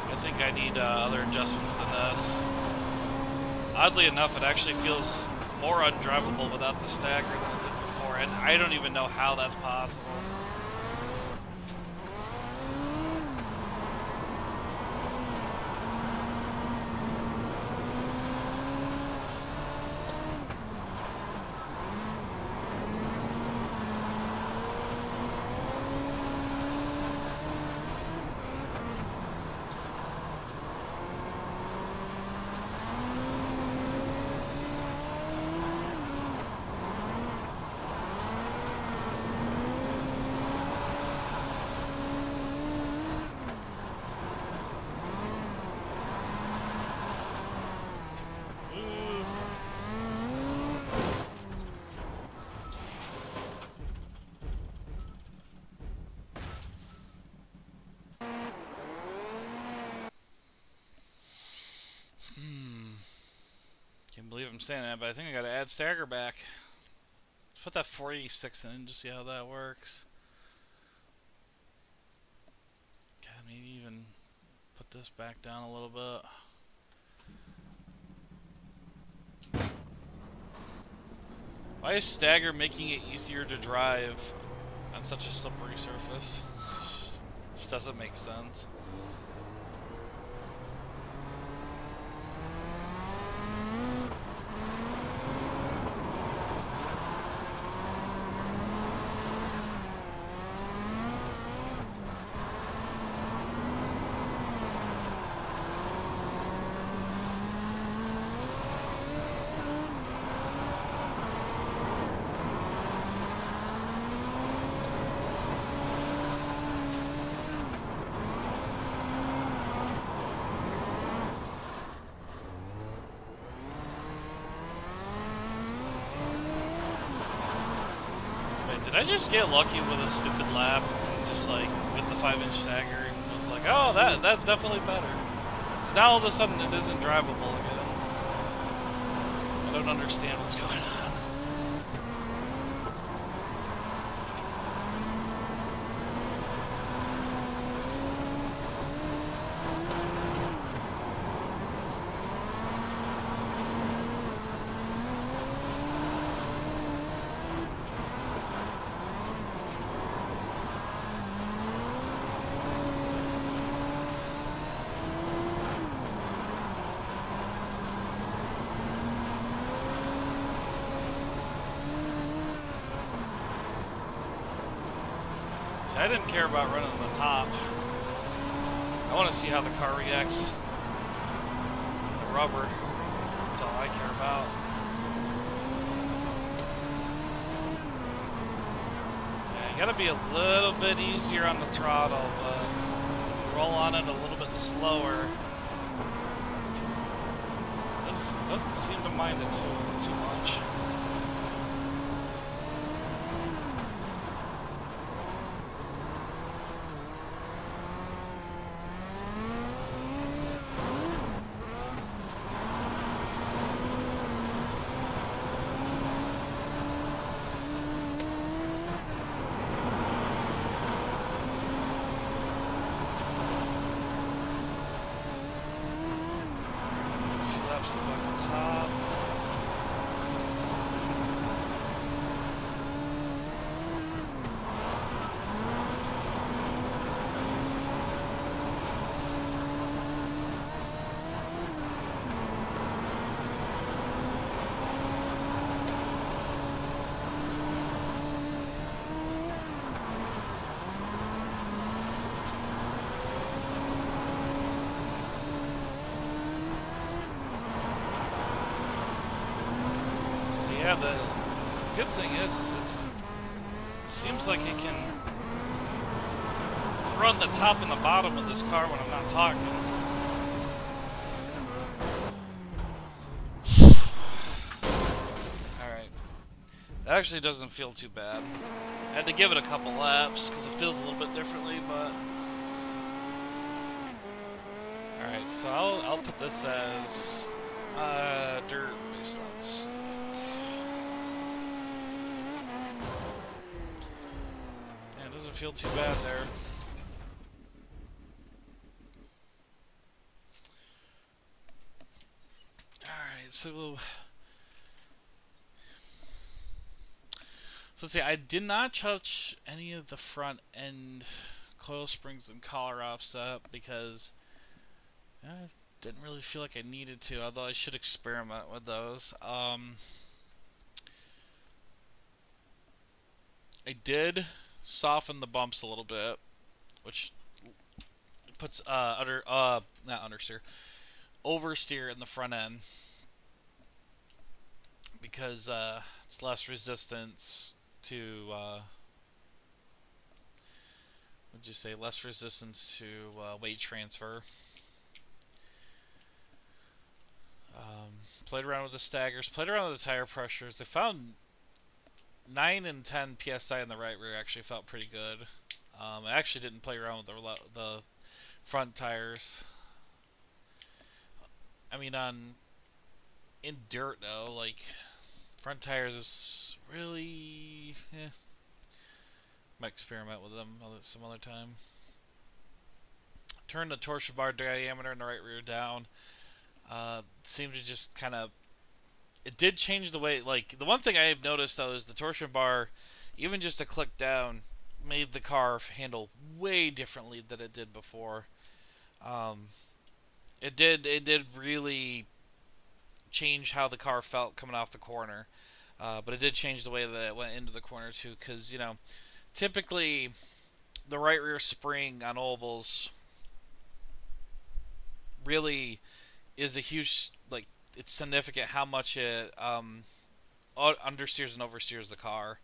I think I need other adjustments than this. Oddly enough, it actually feels more undrivable without the Stagger than it did before, and I don't even know how that's possible. Can't believe I'm saying that, but I think I gotta add Stagger back. Let's put that 486 in to see how that works. God, maybe even put this back down a little bit. Why is Stagger making it easier to drive on such a slippery surface? This doesn't make sense. Did I just get lucky with a stupid lap? Just like with the 5-inch stagger, and was like, oh, that's definitely better. Because now all of a sudden it isn't drivable again. I don't understand what's going on. I didn't care about running on the top. I want to see how the car reacts. The rubber. That's all I care about. Yeah, you gotta be a little bit easier on the throttle, but roll on it a little bit slower. Doesn't seem to mind it too much. Yeah, the good thing is it seems like it can run the top and the bottom of this car when I'm not talking. Alright. That actually doesn't feel too bad. I had to give it a couple laps because it feels a little bit differently, but... Alright, so I'll put this as dirt baselines. Feel too bad there. Alright, so let's see, I did not touch any of the front end coil springs and collar offset because I didn't really feel like I needed to, although I should experiment with those. I did soften the bumps a little bit, which puts not understeer, oversteer in the front end because it's less resistance to would you say less resistance to weight transfer. Played around with the staggers, played around with the tire pressures. I found 9 and 10 psi in the right rear actually felt pretty good. I actually didn't play around with the front tires. I mean, in dirt though, like front tires is really. Might experiment with them some other time. Turn the torsion bar diameter in the right rear down. Seemed to just kind of. It did change the way, like, the one thing I've noticed, though, is the torsion bar, even just a click down, made the car handle way differently than it did before. It did really change how the car felt coming off the corner. But it did change the way that it went into the corner, too, because, you know, typically, the right rear spring on ovals really is a huge, like, it's significant how much it understeers and oversteers the car.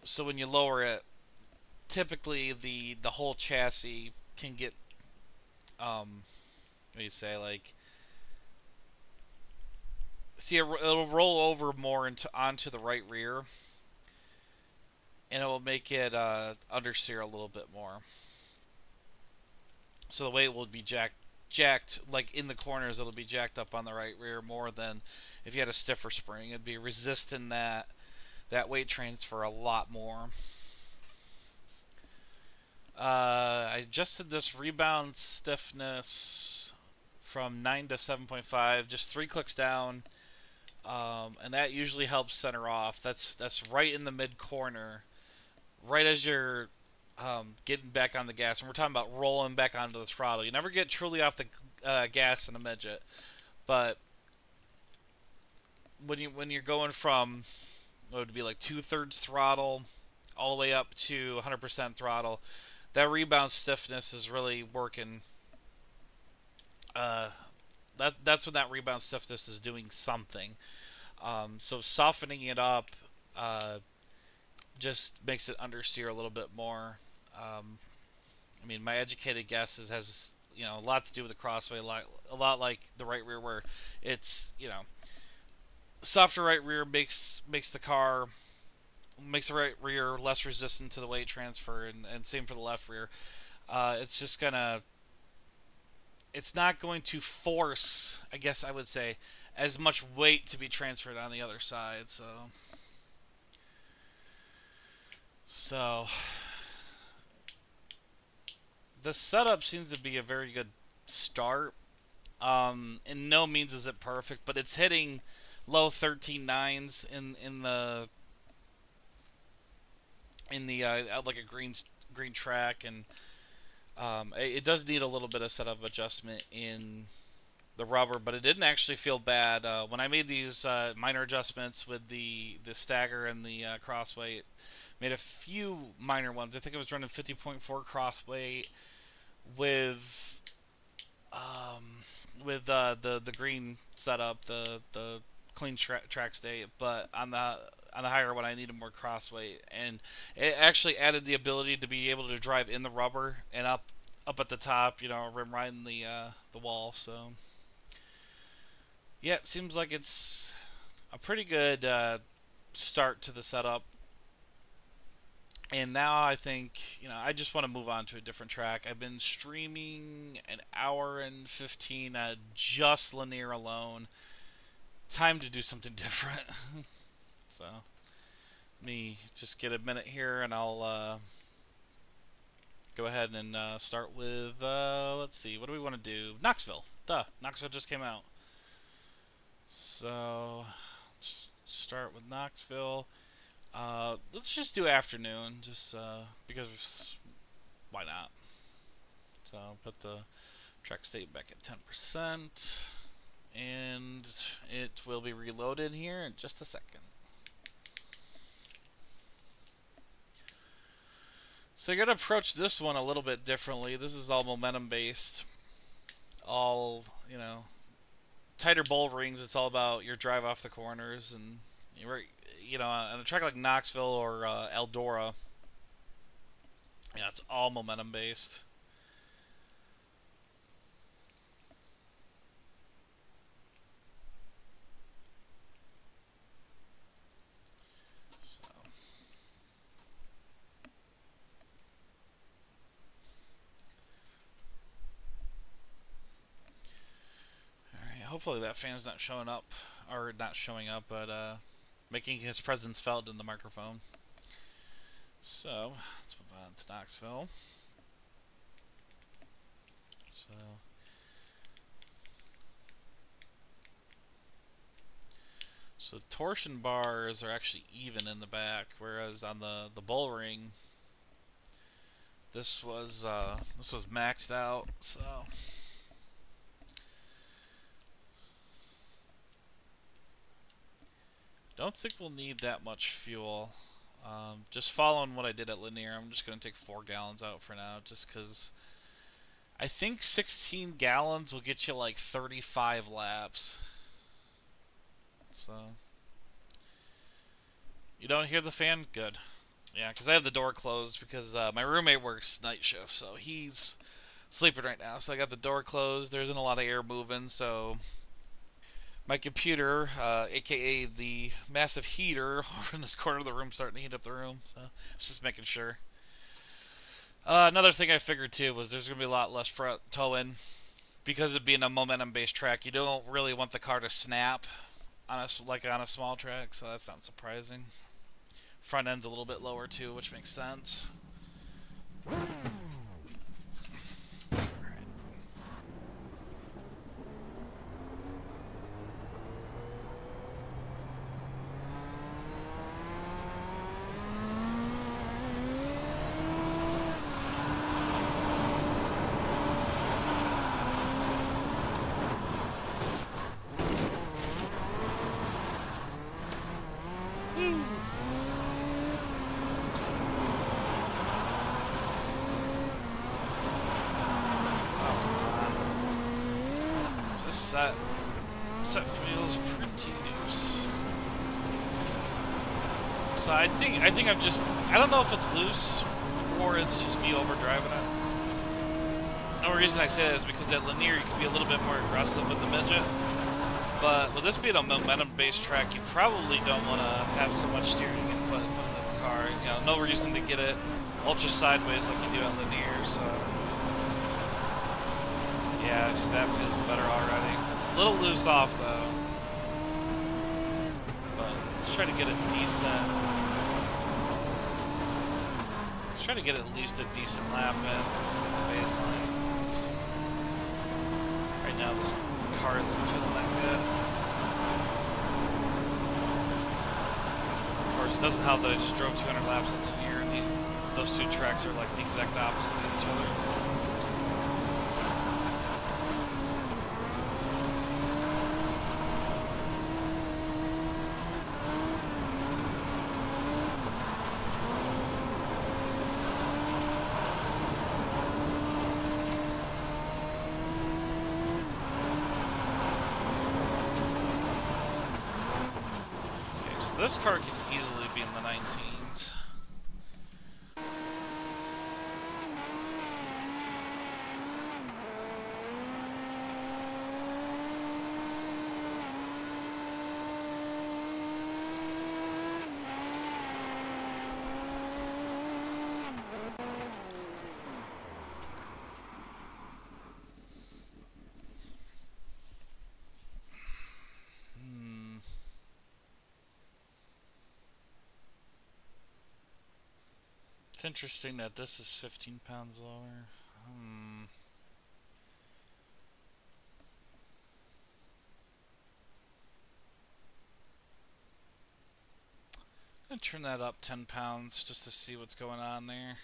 So when you lower it, typically the whole chassis can get what do you say, like, see, it'll roll over more onto the right rear, and it will make it understeer a little bit more. So the weight will be jacked like in the corners. It'll be jacked up on the right rear more than if you had a stiffer spring. It'd be resisting that weight transfer a lot more. I adjusted this rebound stiffness from 9 to 7.5, just 3 clicks down, and that usually helps center off. That's right in the mid corner, right as you're getting back on the gas, and we're talking about rolling back onto the throttle. You never get truly off the gas in a midget, but when you're going from what would be like 2/3 throttle all the way up to 100% throttle, that rebound stiffness is really working. That's when that rebound stiffness is doing something. So softening it up just makes it understeer a little bit more. I mean, my educated guess has a lot to do with the crossway, a lot like the right rear, where it's softer right rear makes the car. Makes the right rear less resistant to the weight transfer, and same for the left rear. It's not going to force, I guess I would say, as much weight to be transferred on the other side. So the setup seems to be a very good start. In no means is it perfect, but it's hitting low 13.9s in the like a green track, and it does need a little bit of setup adjustment in the rubber, but it didn't actually feel bad when I made these minor adjustments with the stagger and the crossweight. Made a few minor ones. I think I was running 50.4 crossweight with the green setup, the clean track state, but on the higher one I needed more crossweight, and it actually added the ability to be able to drive in the rubber and up at the top, rim riding the wall. So yeah, it seems like it's a pretty good start to the setup. And now I think, I just want to move on to a different track. I've been streaming an hour and 15 at just linear alone. Time to do something different. So, let me just get a minute here, and I'll go ahead and start with, let's see, what do we want to do? Knoxville. Duh, Knoxville just came out. So, let's start with Knoxville. Let's just do afternoon, just because why not? So I'll put the track state back at 10%, and it will be reloaded here in just a second. So you're gonna approach this one a little bit differently. This is all momentum based, all tighter bull rings. It's all about your drive off the corners, and on a track like Knoxville or Eldora, it's all momentum based. So, all right. Hopefully that fan's not showing up, or not showing up, but making his presence felt in the microphone. So, let's move on to Knoxville. So torsion bars are actually even in the back, whereas on the bull ring, this was maxed out. So don't think we'll need that much fuel. Just following what I did at linear, I'm just going to take 4 gallons out for now, just because I think 16 gallons will get you like 35 laps. So, you don't hear the fan? Good. Yeah, because I have the door closed because my roommate works night shift, so he's sleeping right now. So I got the door closed. There isn't a lot of air moving, so my computer, aka the massive heater over in this corner of the room, starting to heat up the room. So I was just making sure. Another thing I figured too was there's gonna be a lot less front towing because of being a momentum-based track. You don't really want the car to snap on a small track, so that's not surprising. Front end's a little bit lower too, which makes sense. Set feels pretty loose. So I think I'm just, I don't know if it's loose or it's just me overdriving it. The only reason I say that is because at linear you can be a little bit more aggressive with the Midget. But with this being a momentum-based track, you probably don't want to have so much steering input in the car. You know, no reason to get it ultra sideways like you do at linear. So yeah, so that feels better already. It's a little loose off though, but let's try to get it decent. Let's try to get at least a decent lap in. Just at the baseline. Right now, this car isn't feeling that good. Of course, it doesn't help that I just drove 200 laps at linear, and those two tracks are like the exact opposite of each other. This car can easily be in the 19s. It's interesting that this is 15 pounds lower. I'm gonna turn that up 10 pounds just to see what's going on there.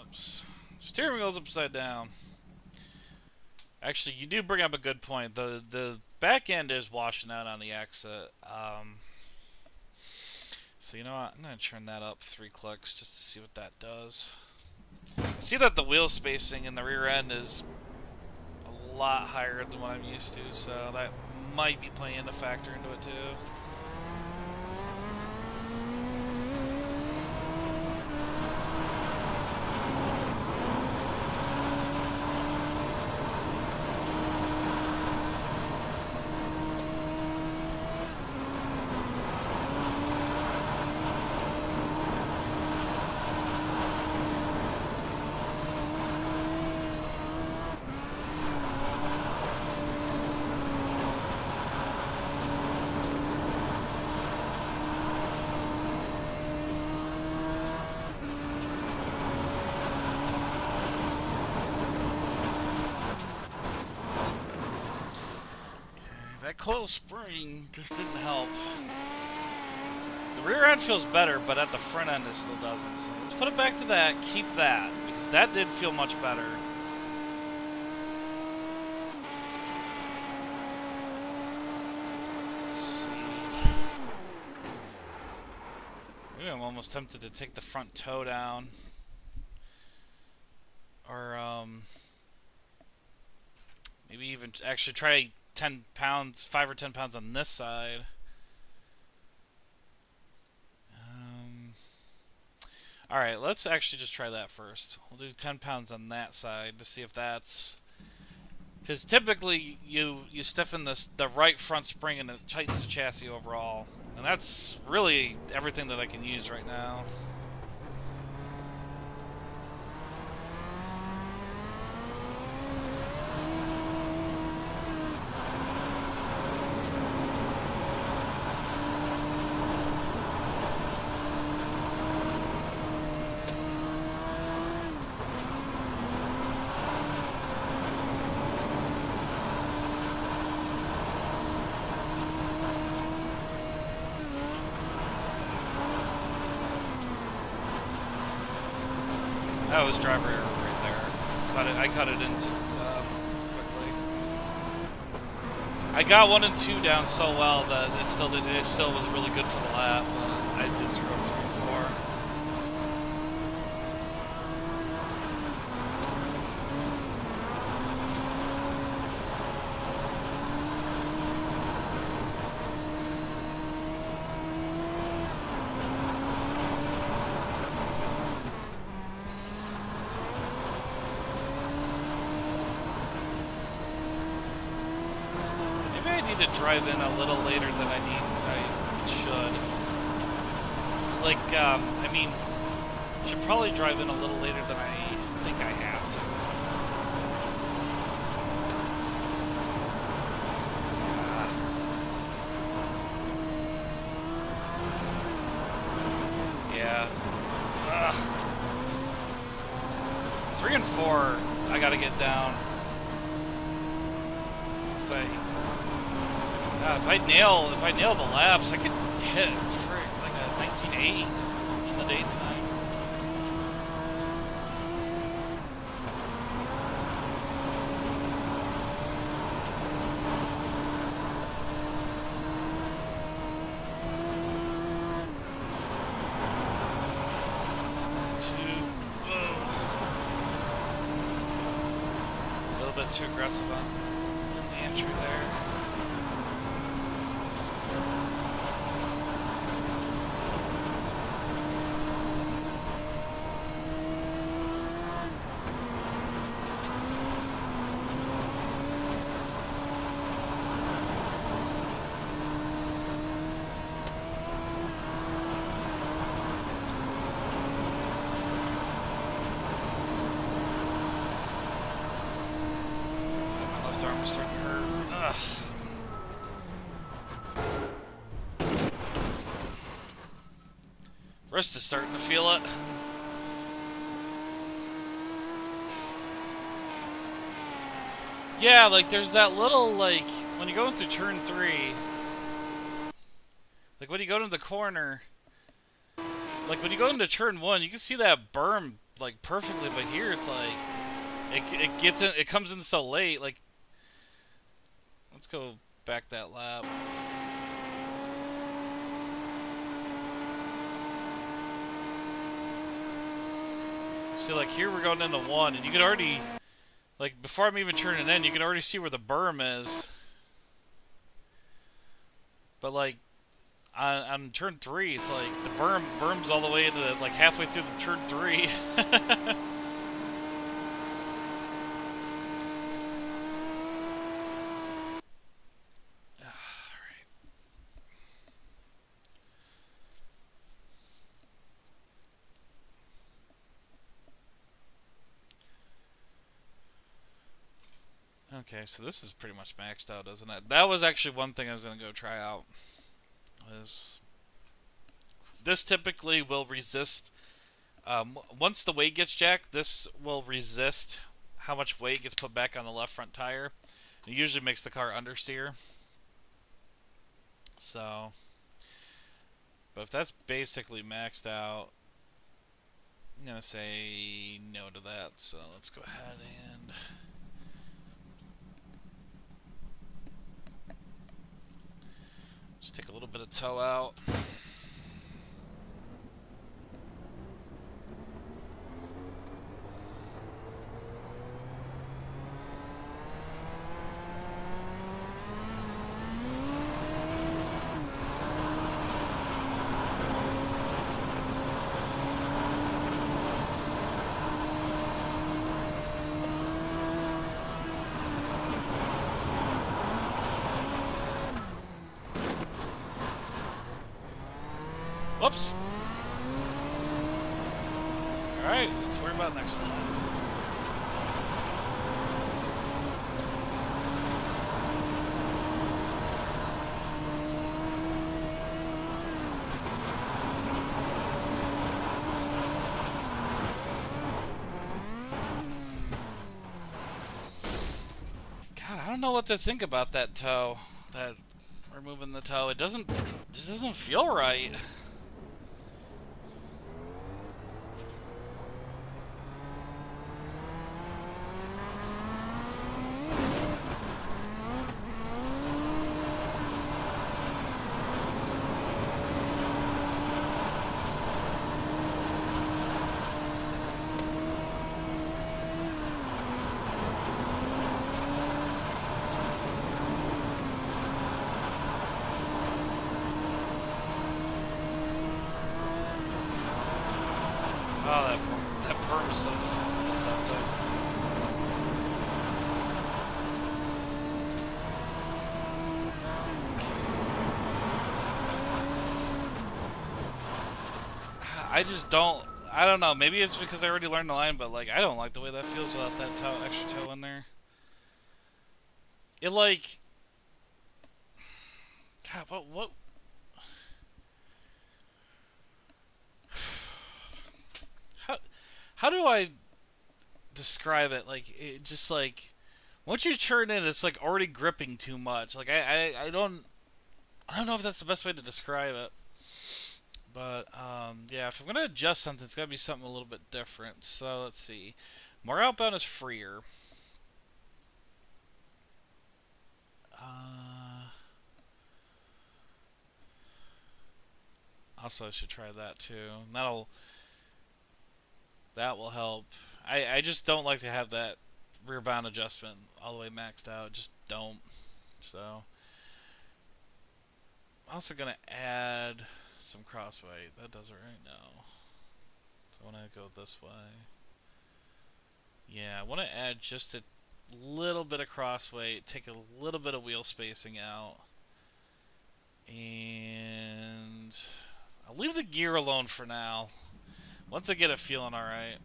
Oops. Steering wheel's upside down. Actually, you do bring up a good point. The back end is washing out on the exit. So you know what? I'm going to turn that up 3 clicks just to see what that does. I see that the wheel spacing in the rear end is a lot higher than what I'm used to, so that might be playing a factor into it too. That coil spring just didn't help. The rear end feels better, but at the front end it still doesn't. So let's put it back to that, keep that, because that did feel much better. Let's see. Maybe I'm almost tempted to take the front toe down. Or, maybe even actually try 10 pounds, 5 or 10 pounds on this side. Alright, let's actually just try that first. We'll do 10 pounds on that side to see if that's... Because typically you stiffen the right front spring and it tightens the chassis overall. And that's really everything that I can use right now. That was driver error right there. I cut it into quickly. I got 1 and 2 down so well that it still was really good for the lap. I did 0, 3, and 4. To drive in a little later than I should. Like, I mean, should probably drive in a little later than I think I have to. Yeah. 3 and 4, I gotta get down. Say. If I nail the laps, I could hit like a 19.8 in the daytime. A little bit too aggressive on the entry there. Wrist is starting to feel it. Yeah, like there's that little, like, when you go into turn 3, like when you go to the corner, like when you go into turn 1, you can see that berm like perfectly, but here it's like it comes in so late. Like, let's go back that lap. See, like here we're going into 1, and you can already, like before I'm even turning in, you can already see where the berm is. But like on turn 3, it's like the berm's all the way into like halfway through the turn 3. Okay, so this is pretty much maxed out, isn't it? That was actually one thing I was going to go try out. Was this typically will resist, once the weight gets jacked, this will resist how much weight gets put back on the left front tire. It usually makes the car understeer. So, but if that's basically maxed out, I'm going to say no to that. So let's go ahead and... just take a little bit of toe out. lefts. Alright, let's worry about next time. God, I don't know what to think about that toe. That removing the toe. It just doesn't feel right. Oh, that perm is so deceptive. I just don't. I don't know. Maybe it's because I already learned the line, but like I don't like the way that feels without that extra toe in there. It like, God, what? How do I describe it? Like, it just like, once you turn in, it's like already gripping too much. Like, I don't know if that's the best way to describe it. But, yeah, if I'm going to adjust something, it's got to be something a little bit different. So, let's see. More outbound is freer. Also, I should try that too. That will help. I just don't like to have that rear bound adjustment all the way maxed out. Just don't. So, I'm also going to add some crossweight. That does it right now. So I want to go this way. Yeah, I want to add just a little bit of crossweight, take a little bit of wheel spacing out, and I'll leave the gear alone for now. Once I get it feeling alright.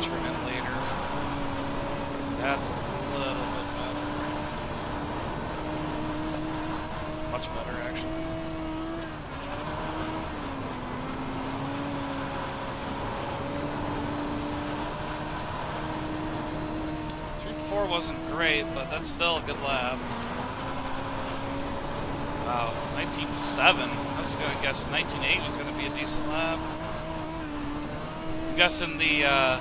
Turn in later. That's a little bit better. Much better, actually. 3-4 wasn't great, but that's still a good lap. Wow, 19.7. I was going to guess 19.8 was going to be a decent lap. I'm guessing the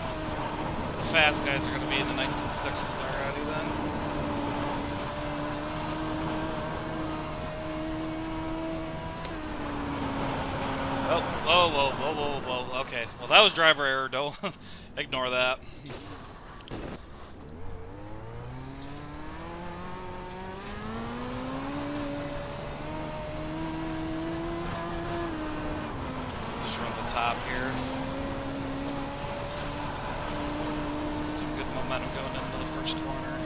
fast guys are going to be in the 19.6s already then. Oh, whoa. Okay, well that was driver error, don't ignore that. Just run the top here. Momentum going into the first corner.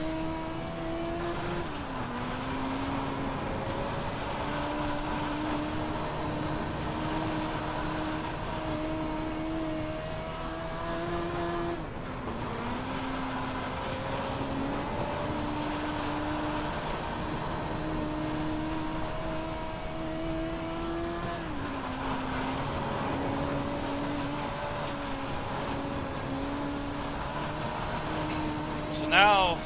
So now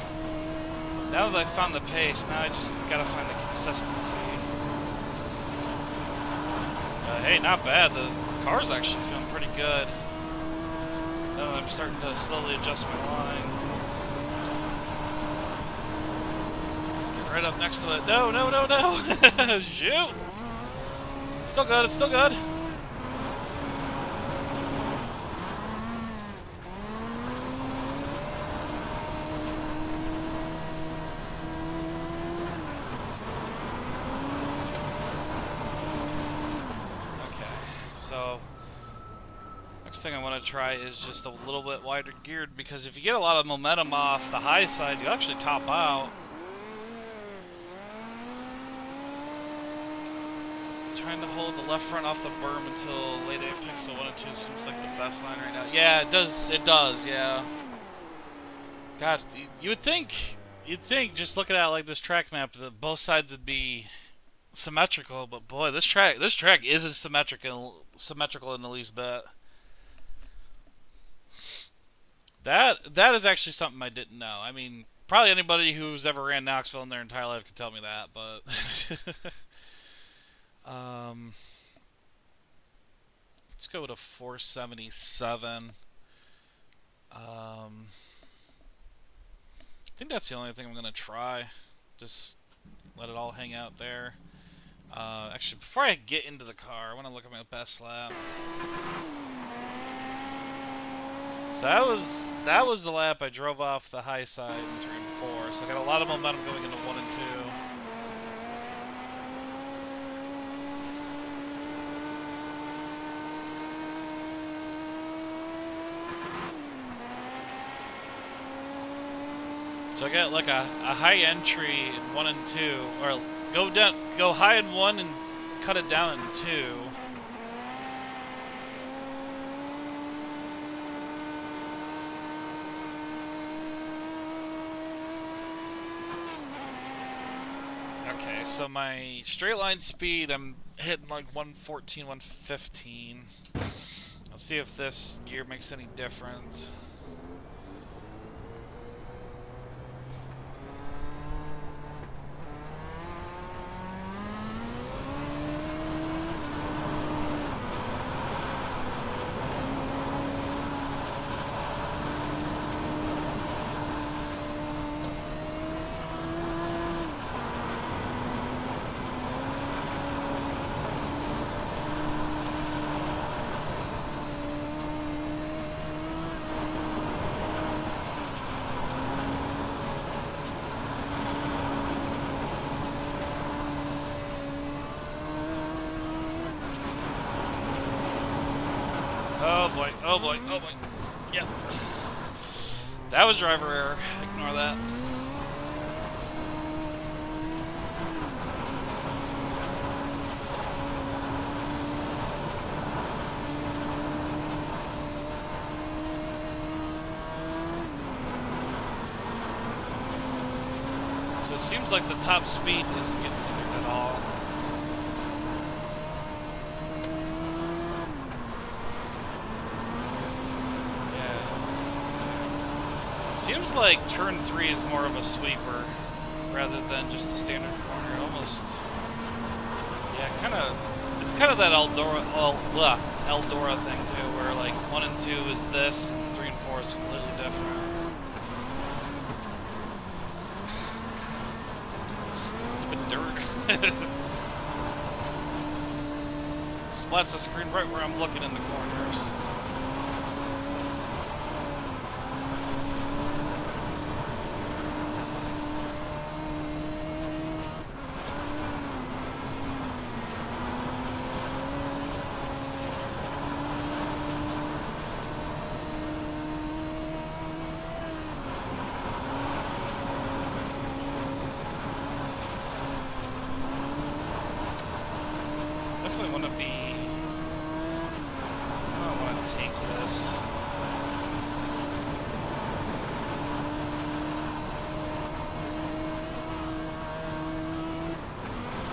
that I've found the pace, now I just gotta find the consistency. Hey, not bad. The car's actually feeling pretty good. Now I'm starting to slowly adjust my line. Get right up next to it. No, no, no, no! Shoot! Still good, it's still good. So, next thing I want to try is just a little bit wider geared, because if you get a lot of momentum off the high side, you actually top out. Trying to hold the left front off the berm until late apex, so 1 and 2 seems like the best line right now. Yeah, it does, yeah. God, you'd think just looking at like this track map that both sides would be symmetrical, but boy, this track isn't symmetrical in the least bit. That is actually something I didn't know. I mean, probably anybody who's ever ran Knoxville in their entire life could tell me that, but let's go to 477. I think that's the only thing I'm gonna try. Just let it all hang out there. Actually, before I get into the car, I want to look at my best lap. So that was the lap I drove off the high side in 3 and 4. So I got a lot of momentum going into 1 and 2. So I got like a high entry in 1 and 2, or go high in 1 and cut it down in 2. Okay, so my straight line speed, I'm hitting like 114, 115. I'll see if this gear makes any difference. Oh boy, oh boy. Yep. That was driver error. Ignore that. So it seems like the top speed isn't getting hindered at all. Seems like turn 3 is more of a sweeper rather than just a standard corner. Almost, yeah, it's kind of that Eldora thing too, where like 1 and 2 is this, and 3 and 4 is completely different. Stupid dirt. Splats the screen right where I'm looking in the corners.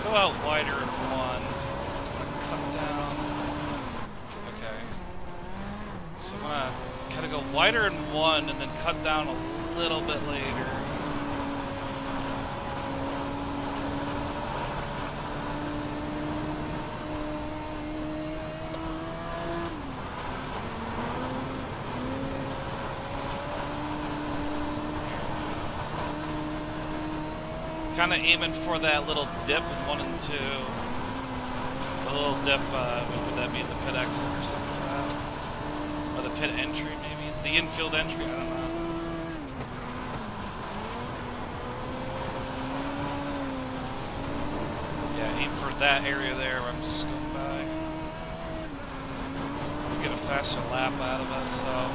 Go out wider in 1. Cut down. Okay. So I'm gonna kind of go wider in 1 and then cut down a little bit later. Kind of aiming for that little dip in 1 and 2. The little dip, would that be the pit exit or something like that? Or the pit entry, maybe? The infield entry? I don't know. Yeah, aim for that area there where I'm just going by. Get a faster lap out of it, so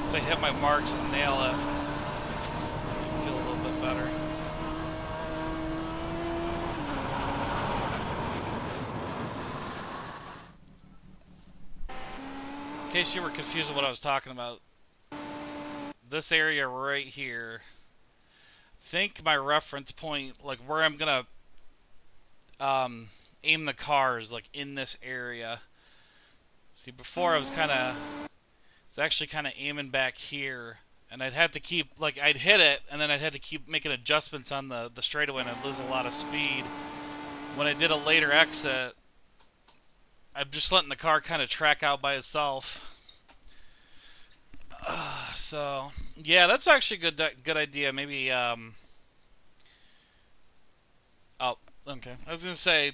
once I hit my marks and nail it, I feel a little bit better. In case you were confused with what I was talking about, this area right here, think my reference point, like where I'm gonna aim the cars, like in this area. See, before I was actually kind of aiming back here, and I'd have to keep, like, I'd hit it, and then I'd have to keep making adjustments on the straightaway, and I'd lose a lot of speed. When I did a later exit, I'm just letting the car kind of track out by itself. So yeah, that's actually a good idea. Maybe oh, okay. I was gonna say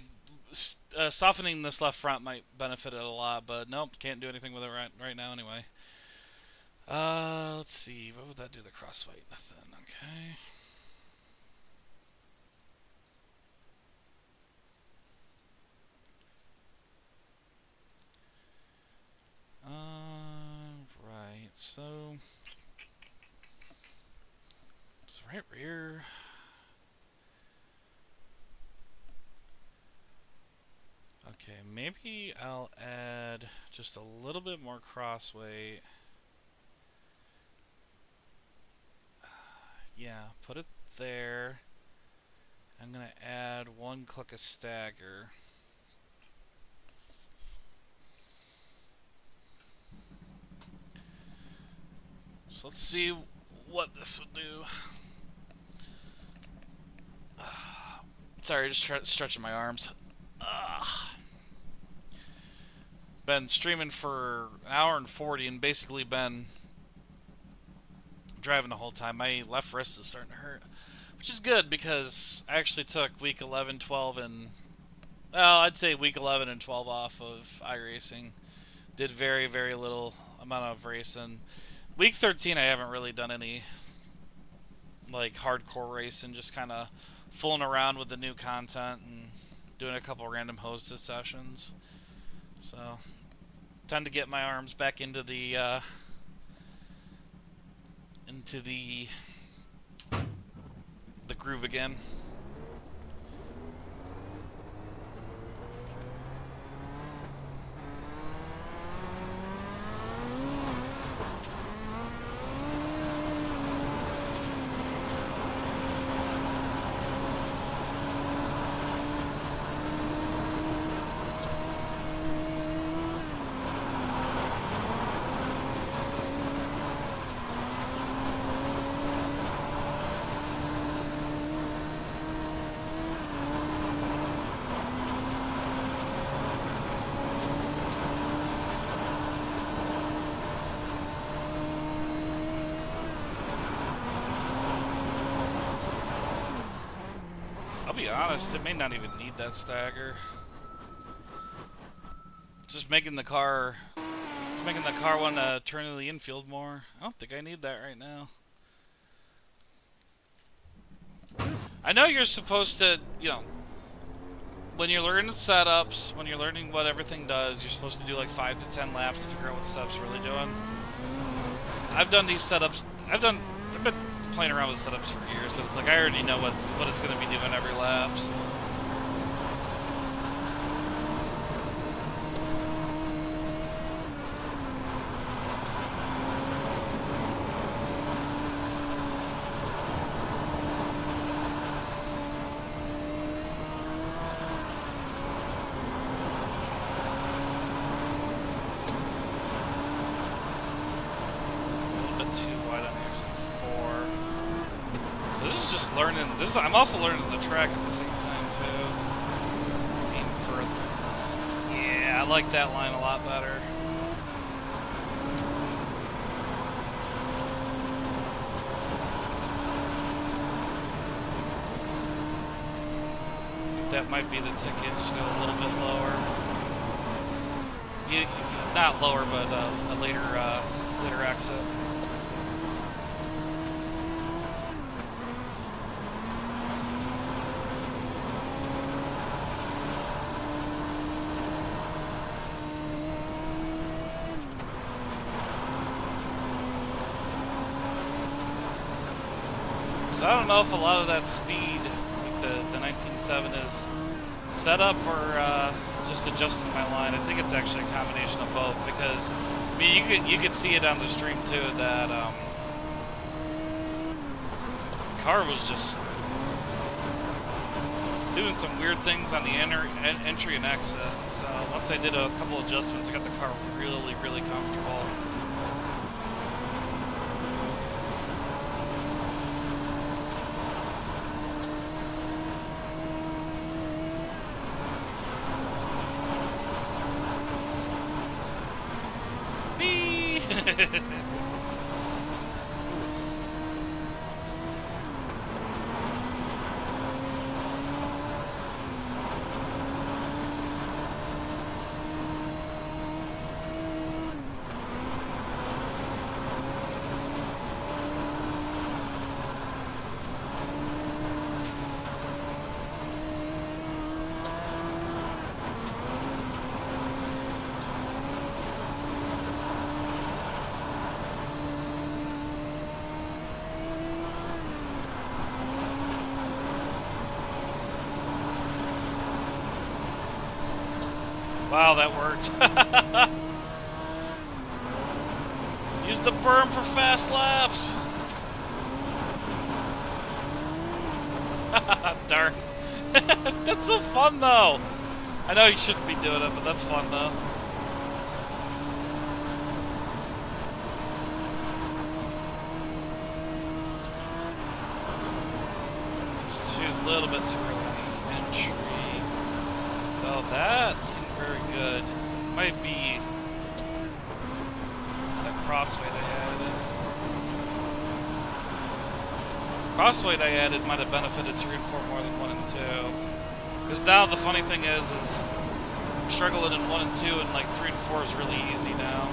softening this left front might benefit it a lot, but nope, can't do anything with it right now anyway. Let's see, what would that do to the crossweight? Nothing. Okay. Right, so it's right rear. Okay, maybe I'll add just a little bit more crossweight. Yeah, put it there. I'm gonna add 1 click of stagger. So let's see what this would do. Sorry, just stretching my arms. Been streaming for an hour and 40 and basically been driving the whole time. My left wrist is starting to hurt, which is good because I actually took week 11, 12, and well, I'd say week 11 and 12 off of iracing. Did very, very little amount of racing. Week 13, I haven't really done any like hardcore racing, just kind of fooling around with the new content and doing a couple random hosted sessions. So, time to get my arms back into the groove again. I'll be honest, it may not even need that stagger. It's just making the car, want to turn to the infield more. I don't think I need that right now. I know you're supposed to, you know, when you're learning setups, when you're learning what everything does, you're supposed to do like 5 to 10 laps to figure out what the setup's really doing. I've done these setups, I've been playing around with setups for years, so it's like I already know what it's going to be doing every lap. So. A little bit too wide on the exit 4. learning. I'm also learning the track at the same time too. Aim for. Yeah, I like that line a lot better. That might be the ticket. Just go a little bit lower. Not lower, but a later exit. So I don't know if a lot of that speed, like the 19.7, is set up or just adjusting my line. I think it's actually a combination of both, because I mean you could see it on the stream too that the car was just doing some weird things on the entry and exit. So once I did a couple adjustments, I got the car really comfortable. Wow, that worked. Use the berm for fast laps. Darn. That's so fun, though. I know you shouldn't be doing it, but that's fun, though. It's a little bit too early entry. Oh, that seemed very good. Might be that crossway they added. Crossway they added might have benefited 3 and 4 more than 1 and 2. Because now the funny thing is I'm struggling in 1 and 2, and like 3 and 4 is really easy now.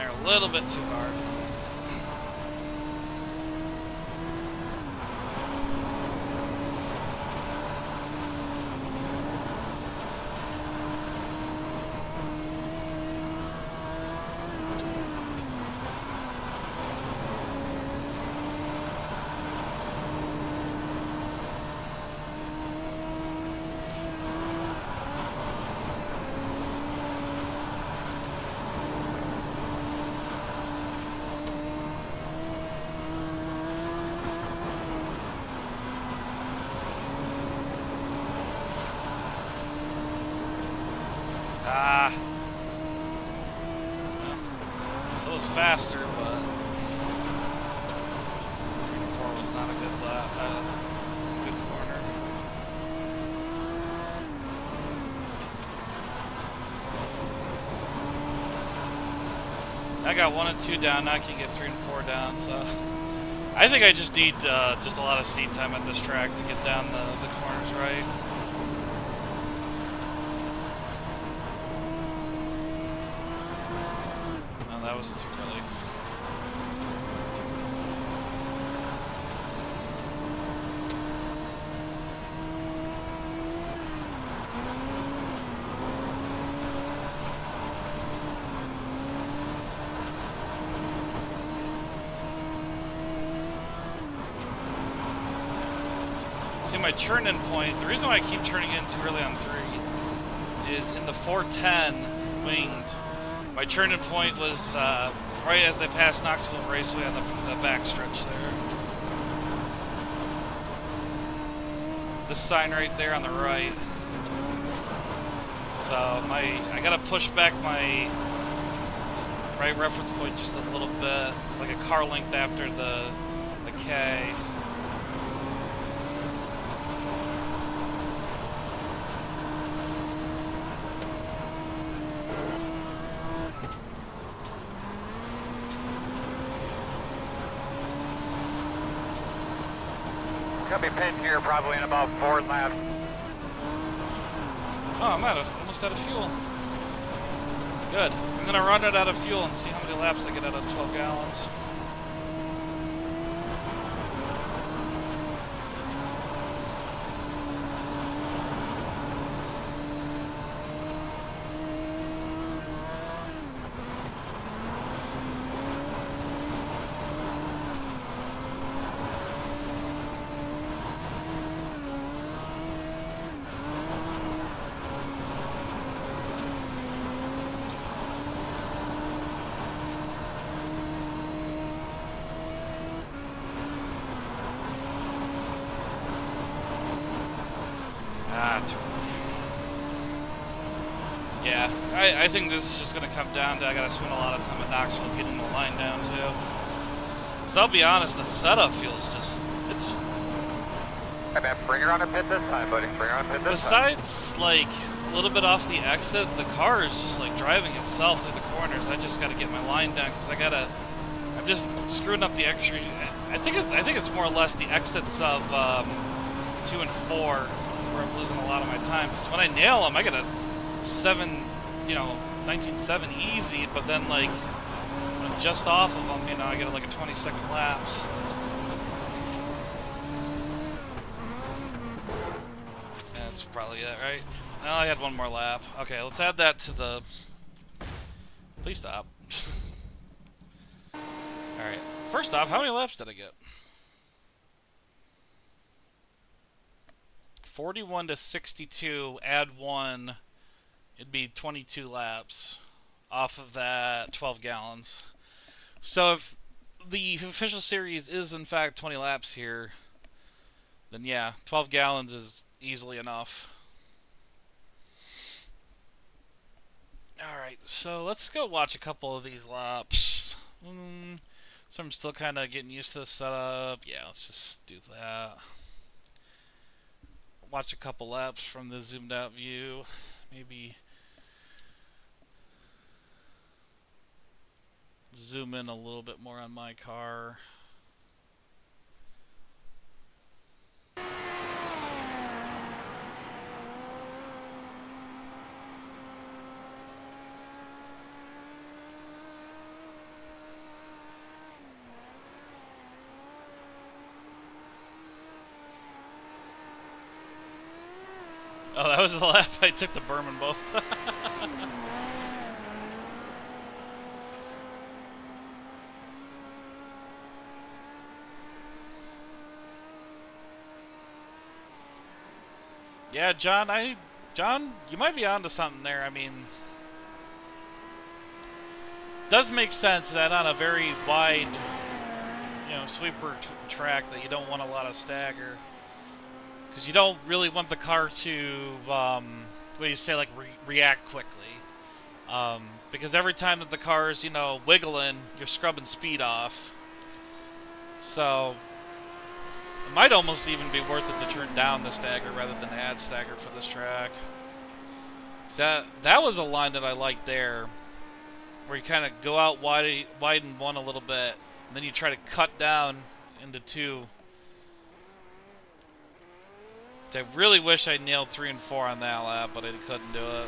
A little bit too hard. Still was faster, but 3 and 4 was not a good lap, good corner. I got 1 and 2 down, now I can get 3 and 4 down, so I think I just need just a lot of seat time at this track to get down the corners right. That was too early. See, my turn-in point, the reason why I keep turning in too early on 3 is in the 410 winged. My turn-in point was right as they pass Knoxville Raceway on the backstretch there. This sign right there on the right. So I gotta push back my right reference point just a little bit, like a car length after the K. Gonna be pinned here probably in about 4 laps. Oh, I'm almost out of fuel. Good. I'm gonna run it out of fuel and see how many laps I get out of 12 gallons. Yeah, I think this is just going to come down to I got to spend a lot of time at Knoxville getting the line down too. So I'll be honest, the setup feels just, it's... Hey man, bring her on a pit this time, buddy. Bring her on a pit this time. Besides, like, a little bit off the exit, the car is just like driving itself through the corners. I just got to get my line down because I'm just screwing up the extra. I think it's more or less the exits of 2 and 4 where I'm losing a lot of my time. Because when I nail them, I get a 19.7 easy, but then like when I'm just off of them, I get like a 20-second lapse. That's probably it, right? No, I had one more lap. Okay, let's add that to the... Please stop. Alright, first off, how many laps did I get? 41 to 62, add 1, it'd be 22 laps. Off of that, 12 gallons. So if the official series is in fact 20 laps here, then yeah, 12 gallons is easily enough. Alright, so let's go watch a couple of these laps. So I'm still kind of getting used to the setup. Yeah, let's just do that. Watch a couple laps from the zoomed out view. Maybe zoom in a little bit more on my car. Oh, that was the lap I took the berm in both. Yeah, John, you might be onto something there. I mean, does make sense that on a very wide, sweeper track that you don't want a lot of stagger. Because you don't really want the car to, react quickly. Because every time that the car is, wiggling, you're scrubbing speed off. So, it might almost even be worth it to turn down the stagger rather than add stagger for this track. That was a line that I liked there, where you kind of go out widen 1 a little bit, and then you try to cut down into 2. I really wish I nailed 3 and 4 on that lap, but I couldn't do it.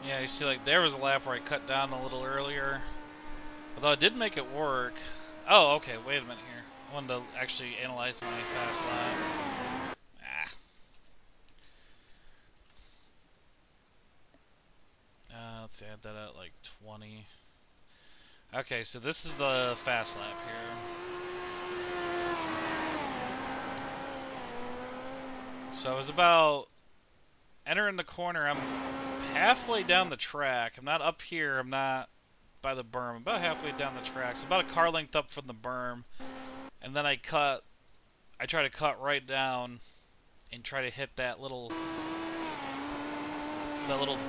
Yeah, you see, like, there was a lap where I cut down a little earlier. Although I did make it work. Oh, okay, wait a minute here. I wanted to actually analyze my fast lap. Let's see, I had that at like 20. Okay, so this is the fast lap here. So I was about entering the corner. I'm halfway down the track. I'm not up here. I'm not by the berm. I'm about halfway down the track. So about a car length up from the berm. And then I try to cut right down and try to hit that little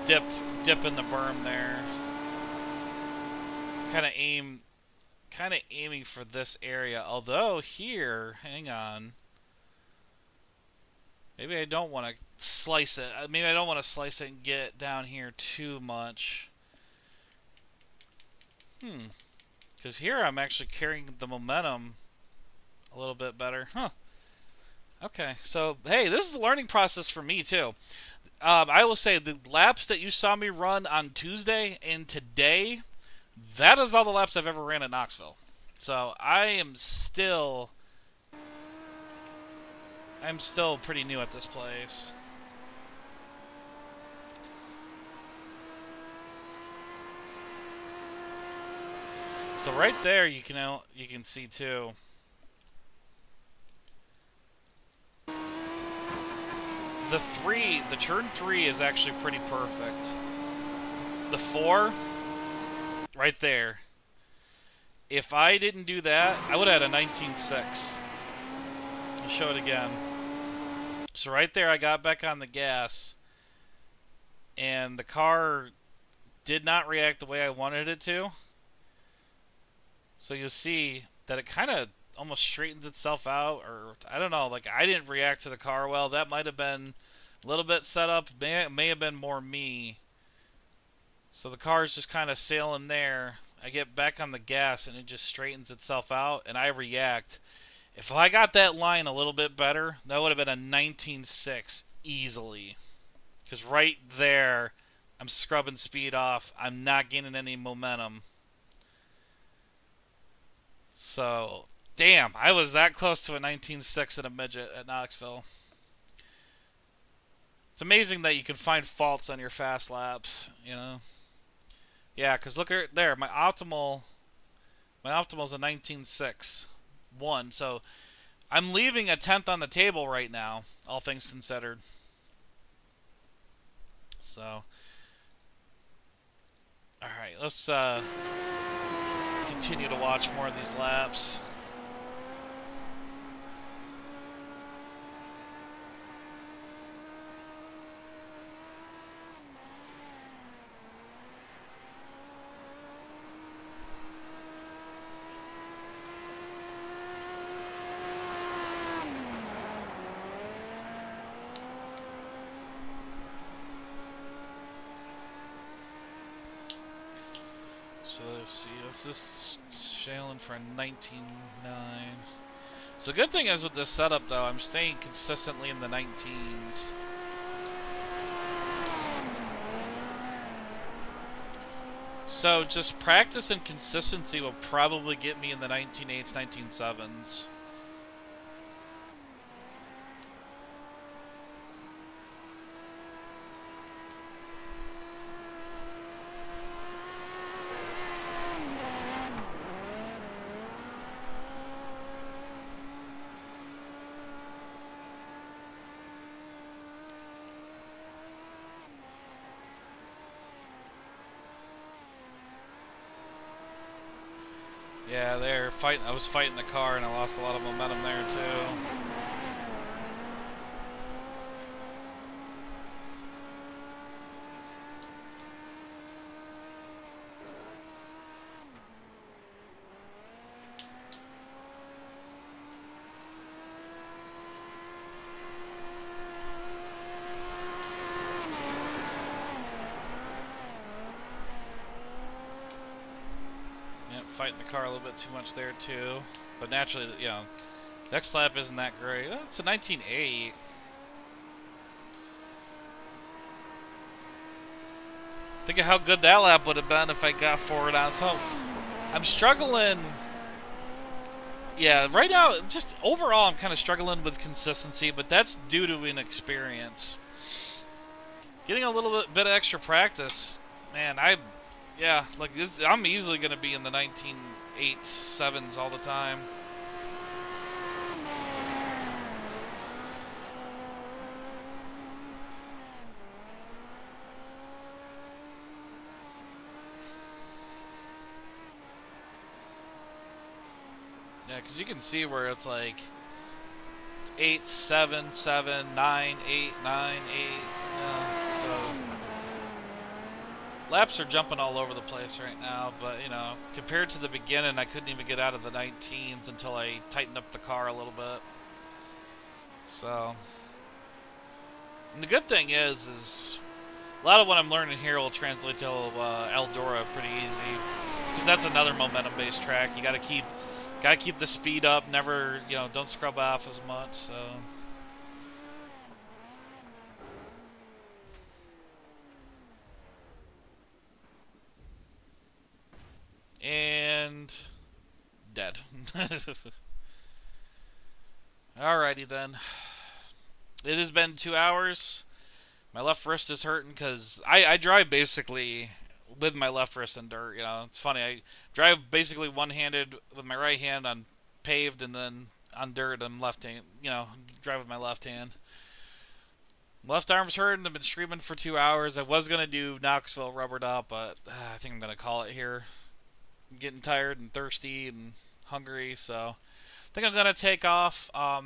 dip in the berm there. Kind of aiming for this area. Although here, hang on. Maybe I don't want to slice it. Maybe I don't want to slice it and get down here too much. Because here I'm actually carrying the momentum a little bit better. Huh. Okay. So, hey, this is a learning process for me, too. I will say the laps that you saw me run on Tuesday and today, that is all the laps I've ever ran at Knoxville. So I'm still pretty new at this place. So right there you can see too. The turn 3 is actually pretty perfect. The 4 right there. If I didn't do that, I would have had a 19.6. I'll show it again. So right there, I got back on the gas, and the car did not react the way I wanted it to. So you'll see that it kind of almost straightens itself out, or I don't know, like I didn't react to the car well. That might have been a little bit set up. May have been more me. So the car's just kind of sailing there. I get back on the gas and it just straightens itself out, and I react. If I got that line a little bit better, that would have been a 19.6 easily. Because right there, I'm scrubbing speed off. I'm not gaining any momentum. So, damn, I was that close to a 19.6 in a midget at Knoxville. It's amazing that you can find faults on your fast laps, you know. Yeah, because look at there, my optimal's a 19.6. 1, so I'm leaving a 10th on the table right now, all things considered. So, alright, let's continue to watch more of these laps. So let's see, let's just sailing for a 19.9. So the good thing is with this setup though, I'm staying consistently in the 19s. So just practice and consistency will probably get me in the 19.8s, 19.7s. Yeah, they're fighting. I was fighting the car and I lost a lot of momentum there too. Fighting the car a little bit too much there too, but naturally, you know, next lap isn't that great. Oh, it's a 19.8. Think of how good that lap would have been if I got forward on. So I'm struggling. Yeah, right now, just overall, I'm kind of struggling with consistency, but that's due to inexperience. Getting a little bit of extra practice, man. Yeah, like this, I'm easily going to be in the 19.8.7s all the time. Yeah, because you can see where it's like 8, 7, 7, 9, 8, 9, 8. So laps are jumping all over the place right now, but you know, compared to the beginning, I couldn't even get out of the 19s until I tightened up the car a little bit. So, and the good thing is a lot of what I'm learning here will translate to Eldora pretty easy, because that's another momentum-based track. You gotta keep the speed up. Never, you know, don't scrub off as much. So. And dead. Alrighty then. It has been 2 hours. My left wrist is hurting because I drive basically with my left wrist in dirt. You know, it's funny. I drive basically one-handed with my right hand on paved, and then on dirt I'm left hand. You know, drive with my left hand. Left arm's hurting. I've been streaming for 2 hours. I was gonna do Knoxville rubbered up, but I think I'm gonna call it here. I'm getting tired and thirsty and hungry, so I think I'm gonna take off. I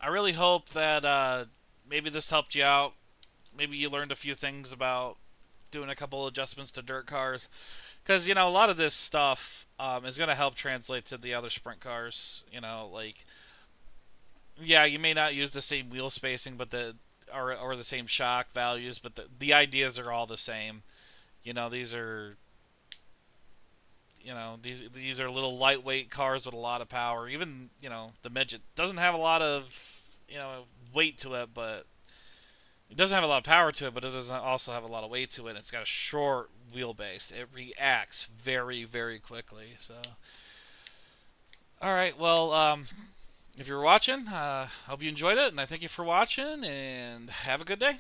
really hope that maybe this helped you out. Maybe you learned a few things about doing a couple adjustments to dirt cars, because you know a lot of this stuff is gonna help translate to the other sprint cars. You know, like yeah, you may not use the same wheel spacing, but or the same shock values, but the ideas are all the same. You know, these are these are little lightweight cars with a lot of power. Even, you know, the Midget doesn't have a lot of, you know, weight to it, but it doesn't have a lot of power to it, but it doesn't also have a lot of weight to it. It's got a short wheelbase. It reacts very, very quickly. So, all right, well, if you're watching, hope you enjoyed it, and I thank you for watching, and have a good day.